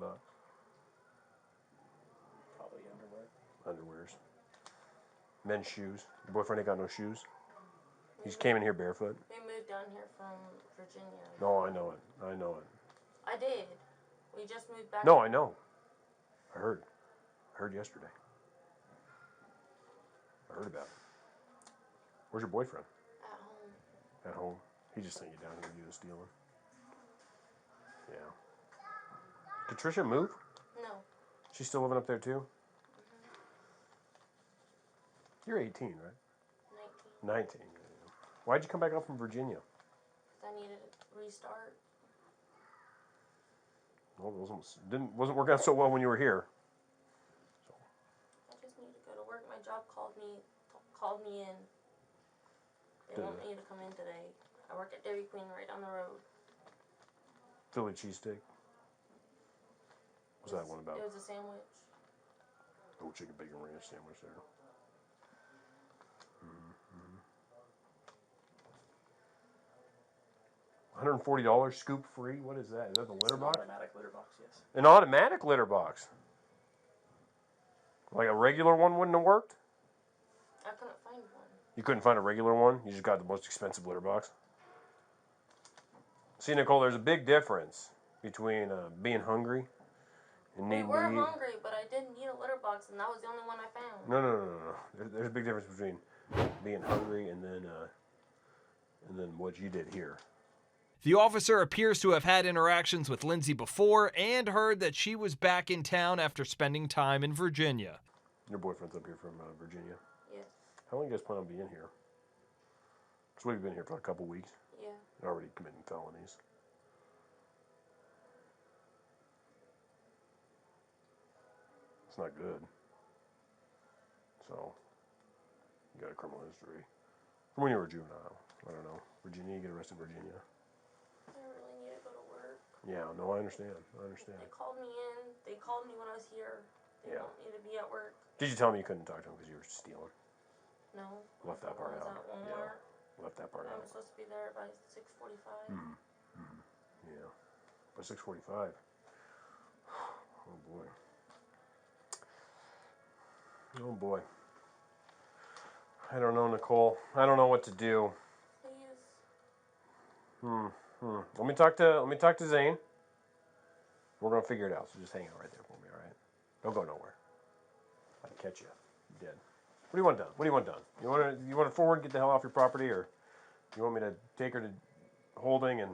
Probably underwear. Underwears. Men's shoes. Your boyfriend ain't got no shoes? He just came in here barefoot? We moved down here from Virginia. No, I know it. I know it. I did. We just moved back. No, I know. I heard. I heard yesterday. I heard about it. Where's your boyfriend? At home. At home. He just sent you down here to do the stealing. Yeah. Did Tricia move? No. She's still living up there too? You're 18, right? 19. Yeah. Why'd you come back up from Virginia? Because I needed to restart. Well, it wasn't working out so well when you were here. I just need to go to work. My job called me in. They want me to come in today. I work at Dairy Queen right down the road. Philly cheesesteak. What's that one about? It was a sandwich. Oh, chicken bacon ranch sandwich there. $140 scoop free? What is that? Is that the litter box? An automatic litter box, yes. An automatic litter box? Like a regular one wouldn't have worked? I couldn't find one. You couldn't find a regular one? You just got the most expensive litter box? See, Nicole, there's a big difference between being hungry and needing to eat. We were hungry, but I didn't need a litter box, and that was the only one I found. No. There's a big difference between being hungry and then what you did here. The officer appears to have had interactions with Lindsay before and heard that she was back in town after spending time in Virginia. Your boyfriend's up here from Virginia? Yes. How long do you guys plan on being here? Because we've been here for a couple weeks. Yeah. You're already committing felonies. It's not good. So, you got a criminal history. From when you were a juvenile. I don't know. Virginia, you get arrested in Virginia. I really need to go to work. Yeah, no, I understand. They called me in. They called me when I was here. They want me to be at work. Did you tell me you couldn't talk to him because you were stealing? No. Left that part out. Yeah. Left that part out. I was supposed to be there by 6:45. Yeah. By 6:45. Oh boy. Oh boy. I don't know, Nicole. I don't know what to do. Please. Let me talk to Zane. We're gonna figure it out. So just hang out right there for me, all right? Don't go nowhere. I can catch you. You're dead. What do you want done? You want to forward, get the hell off your property, or you want me to take her to holding and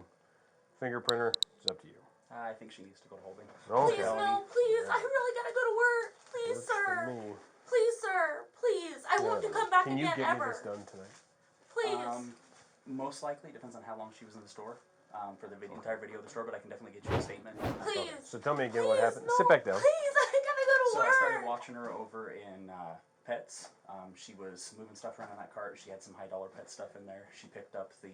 fingerprint her? It's up to you. I think she needs to go to holding. Okay. Please, no, please. I really gotta go to work. Please, Works sir. for me. Please, sir. Please. I won't come back Can again you get ever. me this done tonight? Please. Most likely, depends on how long she was in the store for the entire video of the store, but I can definitely get you a statement. Please. So tell me again what happened. Sit back down. Please, I gotta go to So work. I started watching her over in Pets. She was moving stuff around in that cart. She had some high dollar pet stuff in there. She picked up the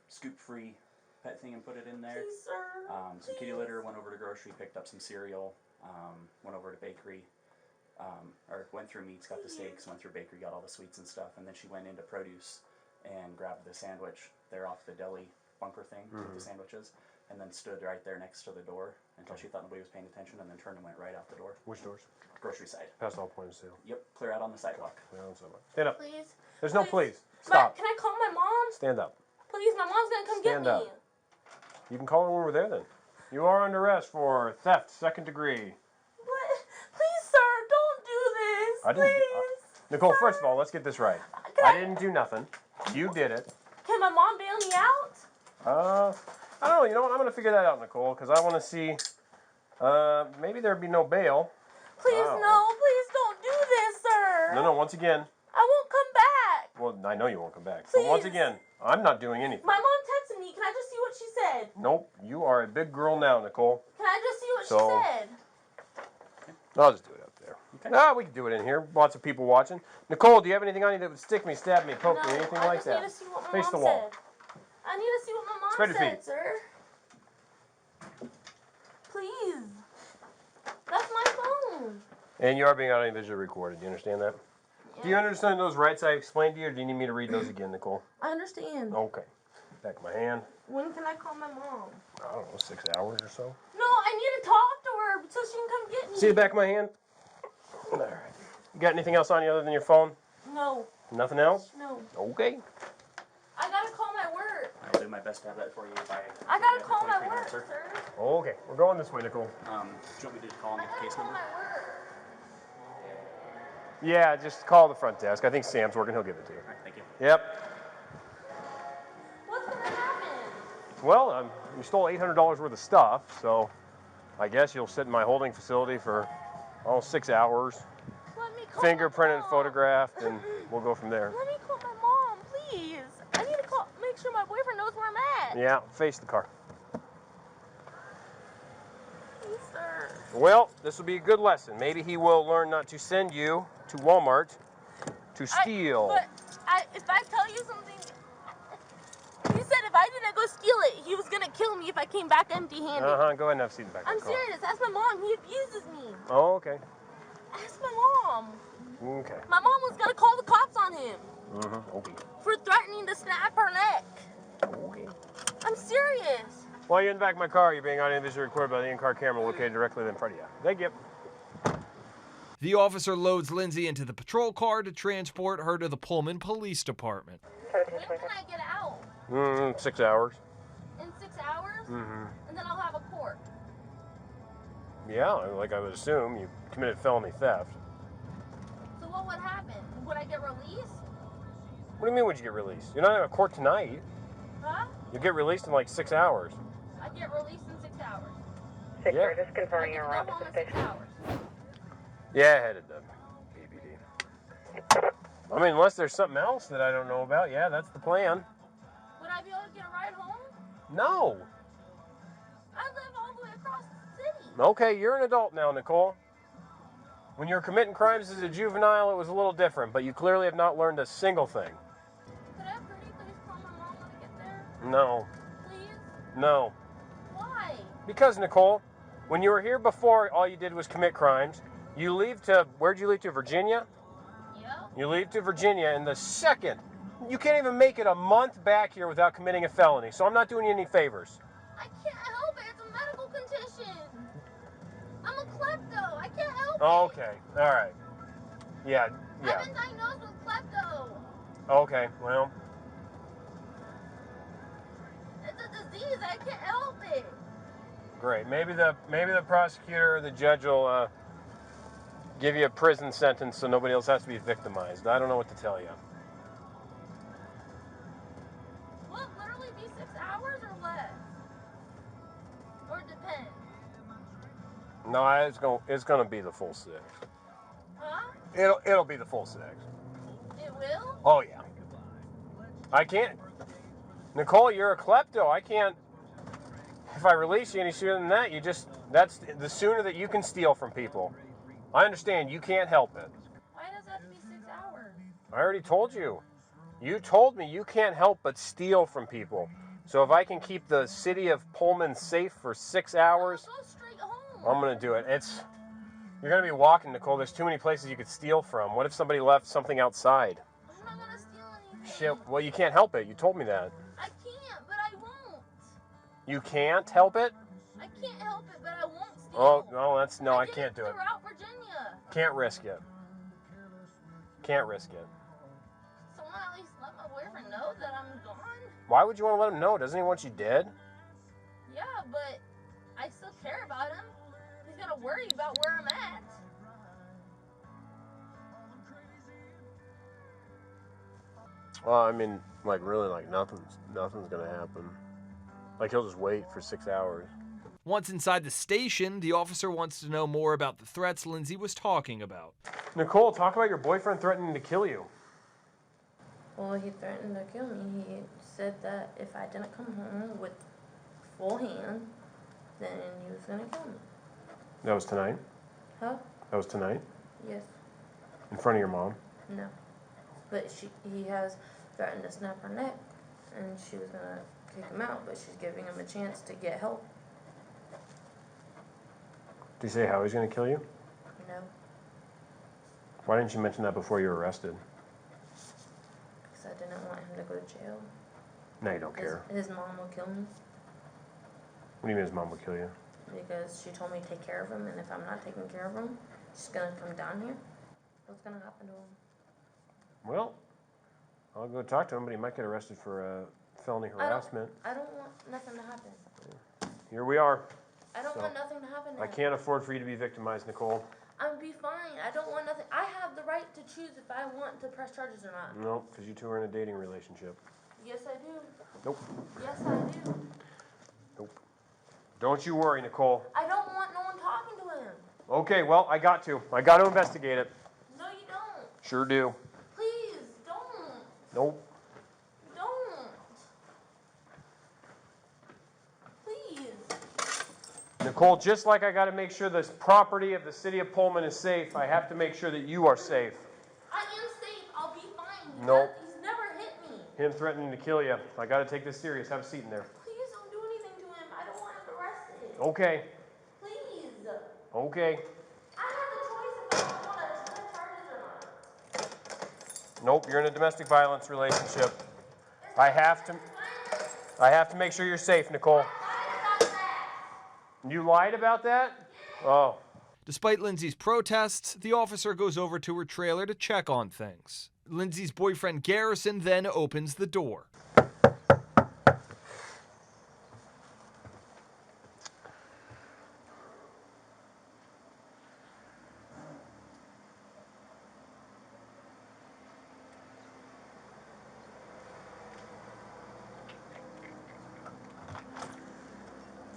scoop-free pet thing and put it in there. Please, sir. Some kitty litter, went over to grocery, picked up some cereal, went over to bakery, or went through meats, got the steaks, went through bakery, got all the sweets and stuff, and then she went into produce and grabbed the sandwich there off the deli bunker thing with the sandwiches, and then stood right there next to the door until she thought nobody was paying attention, and then turned and went right out the door. Which doors? Grocery side. Past all point of sale. Yep, clear out on the sidewalk. Clear out on the sidewalk. Stand up. Please. There's no please. Stop. Can I call my mom? Stand up. Please, my mom's gonna come Stand get up. me. You can call her when we're there then. You are under arrest for theft, 2nd degree. What? Please, sir, don't do this. I didn't. Please. Nicole, first of all, let's get this right. I didn't do nothing. You did it. Can my mom bail me out? I don't know. You know what? I'm going to figure that out, Nicole, because I want to see. Maybe there'd be no bail. Please, no. Please don't do this, sir. No. Once again. I won't come back. Well, I know you won't come back. Please. But once again, I'm not doing anything. My mom texted me. Can I just see what she said? Nope. You are a big girl now, Nicole. Can I just see what she said? I'll just do it up there. Okay. We can do it in here. Lots of people watching. Nicole, do you have anything on you that would stick me, stab me, poke me, anything like that? I just need to see what my Face mom the wall. said. I need to see what my mom Spread your said, feet. sir. Please. That's my phone. And you are being audio visually recorded. Do you understand that? Yeah. Do you understand those rights I explained to you, or do you need me to read those again, Nicole? I understand. Okay. Back of my hand. When can I call my mom? I don't know, 6 hours or so. No, I need to talk to her so she can come get me. See the back of my hand? All right. You got anything else on you other than your phone? No. Nothing else? No. Okay. I gotta call my work. I'll do my best to have that for you by. I gotta call my 2300, work, sir. sir. Oh, okay, we're going this way, Nicole. Do you want me to call and get the case number? Yeah, just call the front desk. I think Sam's working. He'll give it to you. All right, thank you. Yep. What's gonna happen? Well, you stole $800 worth of stuff, so I guess you'll sit in my holding facility for 6 hours. Let me call Fingerprinted, photographed, and we'll go from there. Let me call my mom, please. I need to call, make sure my boyfriend knows where I'm at. Yeah, face the car. Please, sir. Well, this will be a good lesson. Maybe he will learn not to send you to Walmart to steal. If I tell you something, he said if I didn't go steal it, he was gonna kill me if I came back empty-handed. Go ahead and have a seat in the back. I'm serious. Ask my mom. He abuses me. Oh, okay. Ask my mom. Okay. My mom was gonna call the cops on him Okay. for threatening to snap her neck. Okay. I'm serious. While you're in the back of my car, you're being audio-visually recorded by the in-car camera located directly in front of you. Thank you. The officer loads Lindsay into the patrol car to transport her to the Pullman Police Department. When can I get out? 6 hours. In 6 hours? Mm-hmm. And then I'll have a court. Yeah, like I would assume, you committed felony theft. So what would happen? Would I get released? What do you mean, would you get released? You're not in a court tonight. Huh? You get released in like 6 hours. I get released in 6 hours. Yeah. Just confirming your I get to go home in 6 hours. Yeah, headed to BBD. I mean, unless there's something else that I don't know about, yeah, that's the plan. Would I be able to get a ride home? No. I live all the way across the city. Okay, you're an adult now, Nicole. When you were committing crimes as a juvenile, it was a little different, but you clearly have not learned a single thing. Could I pretty please call my mom when I get there? No. Please? No. Why? Because, Nicole, when you were here before, all you did was commit crimes. You leave to, where'd you leave to, Virginia? Yeah. You leave to Virginia, and the second, you can't even make it a month back here without committing a felony, so I'm not doing you any favors. I can't help it. It's a medical condition. I'm a klepto. I can't help Okay, all right. Yeah, it. yeah. I've been diagnosed with klepto. Okay, well, It's a disease. I can't help it. great. Maybe the prosecutor or the judge will give you a prison sentence so nobody else has to be victimized. I don't know what to tell you. Will it literally be 6 hours or less? Or it depends? No, it's gonna be the full 6. Huh? It'll be the full 6. It will? Oh yeah. I can't. Nicole, you're a klepto. I can't. If I release you any sooner than that, that's the sooner that you can steal from people. I understand you can't help it. Why does it have to be 6 hours? I already told you. You told me you can't help but steal from people. So if I can keep the city of Pullman safe for 6 hours, Go straight home. I'm gonna do it. You're gonna be walking, Nicole. There's too many places you could steal from. What if somebody left something outside? I'm not gonna steal anything. Shit. Well, you can't help it. You told me that. I can't, but I won't. You can't help it? I can't help it, but I won't steal. Oh, no, I did can't do it. Throughout Virginia. Can't risk it. Can't risk it. Someone at least let my boyfriend know that I'm gone. Why would you want to let him know? Doesn't he want you dead? Yeah, but I still care about him. He's gotta worry about where I'm at. Well, I mean, like really, like nothing's gonna happen. Like he'll just wait for 6 hours. Once inside the station, the officer wants to know more about the threats Lindsay was talking about. Nicole, talk about your boyfriend threatening to kill you. Well, he threatened to kill me. He said that if I didn't come home with full hand, then he was gonna kill me. That was tonight? Huh? That was tonight? Yes. In front of your mom? No. But he has threatened to snap her neck, and she was gonna kick him out, but she's giving him a chance to get help. Did he say how he's gonna kill you? No. Why didn't you mention that before you were arrested? Because I didn't want him to go to jail. Now you don't care. His mom will kill me. What do you mean his mom would kill you? Because she told me to take care of him, and if I'm not taking care of him, she's gonna come down here. What's gonna happen to him? Well, I'll go talk to him, but he might get arrested for felony harassment. I don't want nothing to happen. Here we are. I don't So, want nothing to happen to I him. can't afford for you to be victimized, Nicole. I'm be fine. I don't want nothing. I have the right to choose if I want to press charges or not. No, because you two are in a dating relationship. Yes, I do. Nope. Yes, I do. Nope. Don't you worry, Nicole. I don't want no one talking to him. Okay, well, I got to. I got to investigate it. No, you don't. Sure do. Please, don't. Nope. Don't. Please. Nicole, just like I got to make sure this property of the city of Pullman is safe, I have to make sure that you are safe. I am safe. I'll be fine. Nope. He's never hit me. Him threatening to kill you. I got to take this serious. Have a seat in there. Please don't do anything to him. I don't want him arrested. Okay. Please. Okay. I have the choice if I don't want to press charges or not. Nope, you're in a domestic violence relationship. I have to make sure you're safe, Nicole. You lied about that? Oh. Despite Lindsay's protests, the officer goes over to her trailer to check on things. Lindsay's boyfriend Garrison then opens the door.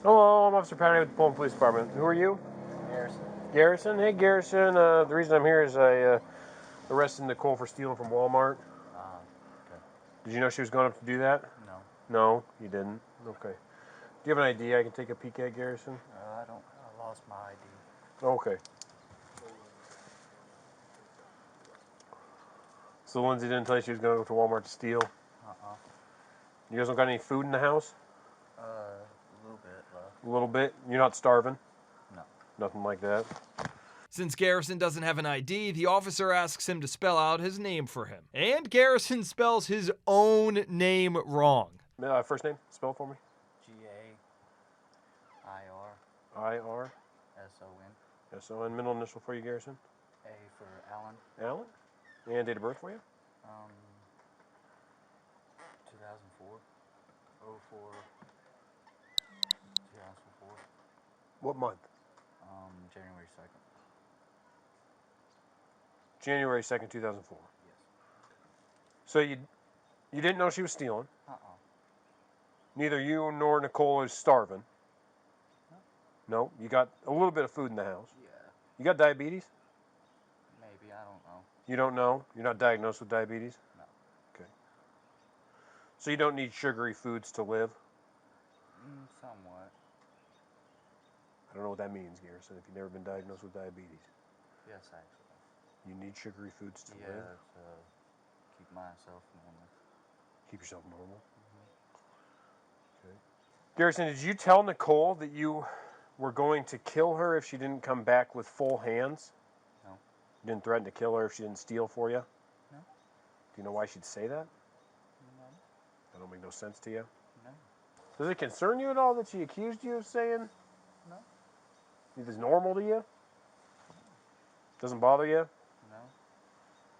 Hello, I'm Officer Patty with the Pullman Police Department. Who are you? Garrison. Garrison? Hey, Garrison. The reason I'm here is I arrested Nicole for stealing from Walmart. Okay. Did you know she was going up to do that? No. No, you didn't. Okay. Do you have an ID I can take a peek at, Garrison? I don't. I lost my ID. Okay. So Lindsay didn't tell you she was going to Walmart to steal? You guys don't got any food in the house? A little bit left. A little bit? You're not starving? No. Nothing like that? Since Garrison doesn't have an ID, the officer asks him to spell out his name for him. And Garrison spells his own name wrong. First name? Spell it for me. G-A-I-R. I-R. S-O-N. S-O-N. Middle initial for you, Garrison? A for Alan. Alan? And date of birth for you? 2004. 04. 2004. What month? January 2nd. January 2nd, 2004. Yes. So you didn't know she was stealing? Neither you nor Nicole is starving? No. You got a little bit of food in the house? Yeah. You got diabetes? Maybe, I don't know. You don't know? You're not diagnosed with diabetes? No. Okay. So you don't need sugary foods to live? Somewhat. I don't know what that means, Garrison, if you've never been diagnosed with diabetes. Yes, actually. You need sugary foods to live? To keep myself normal. Keep yourself normal? Okay. Garrison, did you tell Nicole that you were going to kill her if she didn't come back with full hands? No. You didn't threaten to kill her if she didn't steal for you? No. Do you know why she'd say that? No. That don't make no sense to you? No. Does it concern you at all that she accused you of saying? No. Is it normal to you? Doesn't bother you? No.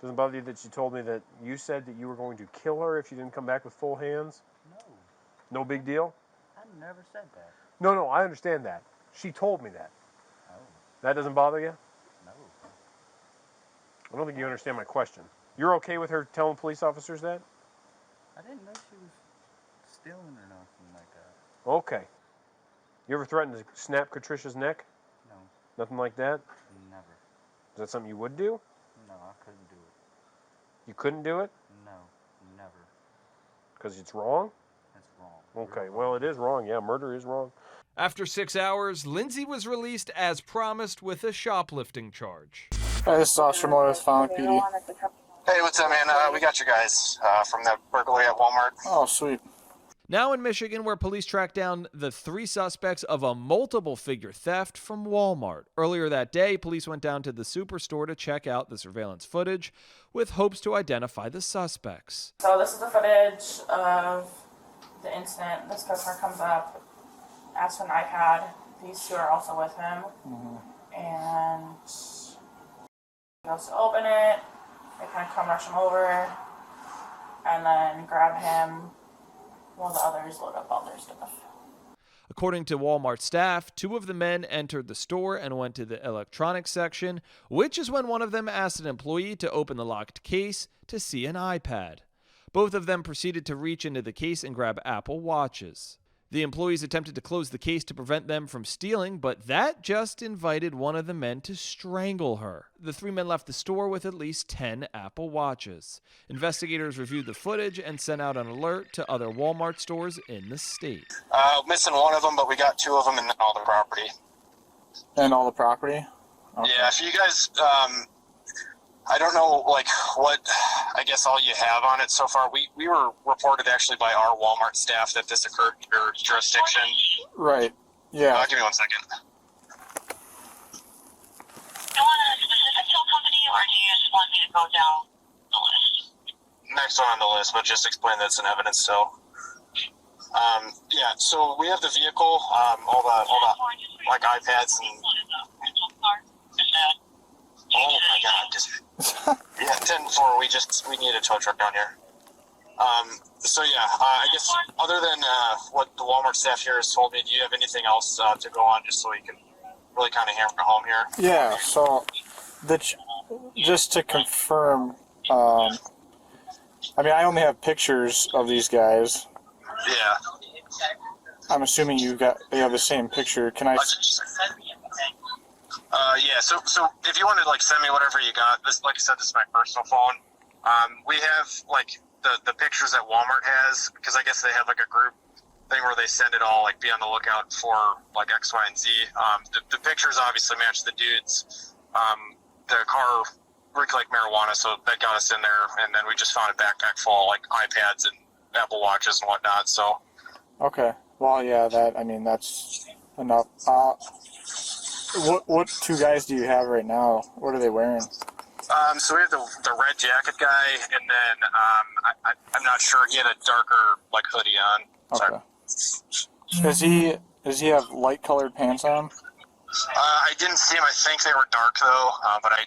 Doesn't bother you that she told me that you said that you were going to kill her if she didn't come back with full hands? No. No big deal? I never said that. No, I understand that. She told me that. Oh. That doesn't bother you? No. I don't think you understand my question. You're okay with her telling police officers that? I didn't know she was stealing or nothing like that. Okay. You ever threatened to snap Katricia's neck? No. Nothing like that? Never. Is that something you would do? No, I couldn't do it. You couldn't do it? No, never. Because it's wrong? It's wrong. Okay, well, it is wrong. Yeah, murder is wrong. After 6 hours, Lindsay was released as promised with a shoplifting charge. Hey, this is Officer Moore with Falmouth PD. Hey, what's up, man? We got you guys from that burglary at Walmart. Oh, sweet. Now in Michigan, where police tracked down the 3 suspects of a multiple-figure theft from Walmart. Earlier that day, police went down to the superstore to check out the surveillance footage with hopes to identify the suspects. So this is the footage of the incident. This customer comes up, asks for an iPad. These two are also with him. And he goes to open it. They kind of come rush him over and then grab him while the others load up all their stuff. According to Walmart staff, 2 of the men entered the store and went to the electronics section, which is when one of them asked an employee to open the locked case to see an iPad. Both of them proceeded to reach into the case and grab Apple Watches. The employees attempted to close the case to prevent them from stealing, but that just invited one of the men to strangle her. The 3 men left the store with at least 10 Apple Watches. Investigators reviewed the footage and sent out an alert to other Walmart stores in the state. Missing one of them, but we got 2 of them and all the property. And all the property? Okay. Yeah, if you guys, I don't know, like, what, I guess all you have on it so far. We were reported actually by our Walmart staff that this occurred in your jurisdiction. Right. Yeah. Give me 1 second. Do you want a specific tow company, or do you just want me to go down the list? Next one on the list, but just explain that's in evidence, so. Yeah, so we have the vehicle, all the, like, iPads and... Oh my god, just... Yeah, 10-4, we need a tow truck down here. So yeah, I guess other than what the Walmart staff here has told me, do you have anything else to go on just so we can really kind of hammer it home here? Yeah, so just to confirm, I mean, I only have pictures of these guys. Yeah. I'm assuming they have the same picture. Can I... Yeah, so if you want to, like, send me whatever you got, this, like I said, this is my personal phone. We have, like, the pictures that Walmart has, because I guess they have, like, a group thing where they send it all, like, be on the lookout for, like, X, Y, and Z. The pictures obviously match the dudes. The car reeked like marijuana, so that got us in there, and then we just found a backpack full of, like, iPads and Apple Watches and whatnot, so. Okay. Well, yeah, that's enough. What 2 guys do you have right now? What are they wearing? So we have the red jacket guy, and then I'm not sure. He had a darker, like, hoodie on. Okay. Does he have light colored pants on? I didn't see him. I think they were dark though. But I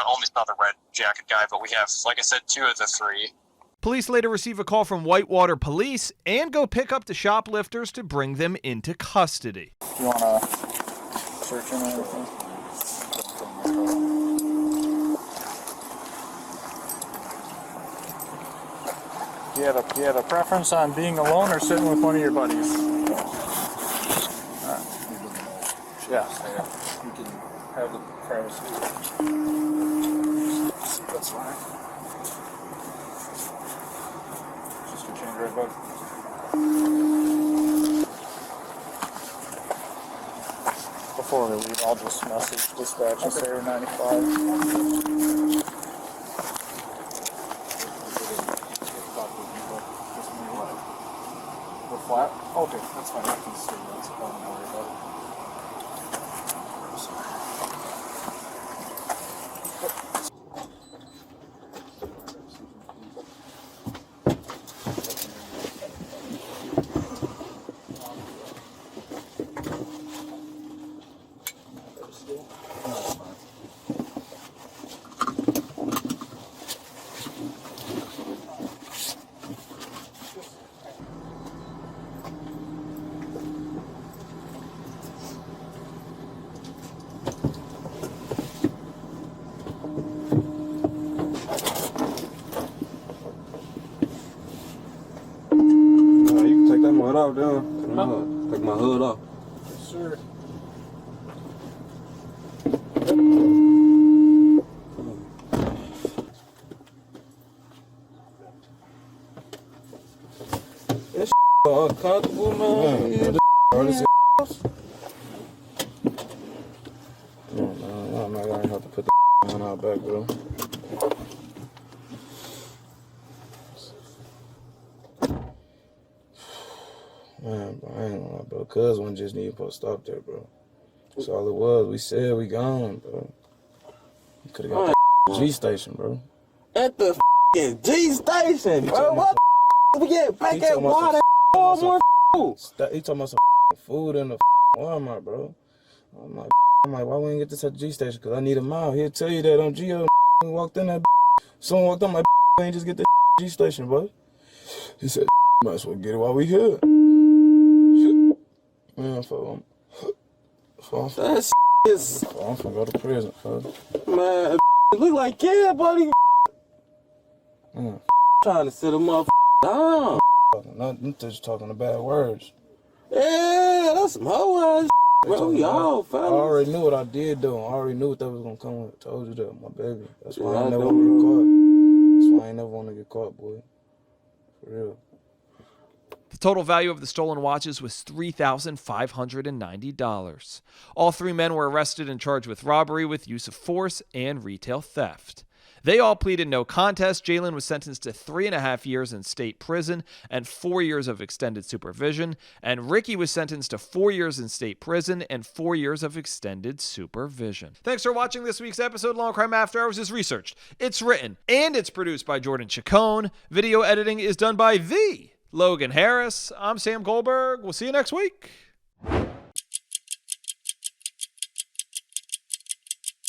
only saw the red jacket guy. But we have, like I said, 2 of the 3. Police later receive a call from Whitewater Police and go pick up the shoplifters to bring them into custody. You want to search him or anything? Do you have a preference on being alone or sitting with one of your buddies? Yeah. You can have the privacy. That's fine. Just your change right, bud. Before we leave, I'll just message dispatch and say we're 95. Flat? Okay, that's fine. I can see that's all I'm worried about. Hood off down. Take my hood off. Yes, sir. This uncomfortable, man. I'm not gonna have to put the on our back, bro. Man, bro, I ain't gonna lie, bro. Cuz one just need to stop there, bro. That's all it was. We said we gone, bro. You could've got the G station, bro. At the G station, bro. What we get back at water? He talking about some food in the Walmart, bro. I'm like, why we ain't get this at the G station? Cause I need a mile. He'll tell you that on Geo. We walked in that. Someone walked on my. Ain't just get the G station, bro. He said, Might as well get it while we here. Man, That is. I'm finna go to prison, folks. Man, it look like kid, buddy. Trying to sit a motherfucker down. I'm just talking the bad words. Yeah, that's some hoe ass bro. Y'all, I fellas. already knew what I did, though. I already knew what that was gonna come with. I told you that, my baby. That's why Yeah, I I never know. want to get caught. That's why I ain't never want to get caught, boy. For real. The total value of the stolen watches was $3,590. All three men were arrested and charged with robbery with use of force and retail theft. They all pleaded no contest. Jalen was sentenced to 3.5 years in state prison and 4 years of extended supervision. And Ricky was sentenced to 4 years in state prison and 4 years of extended supervision. Thanks for watching this week's episode. Law&Crime After Hours is researched, it's written, and it's produced by Jordan Chacon. Video editing is done by the Logan Harris. I'm Sam Goldberg. We'll see you next week.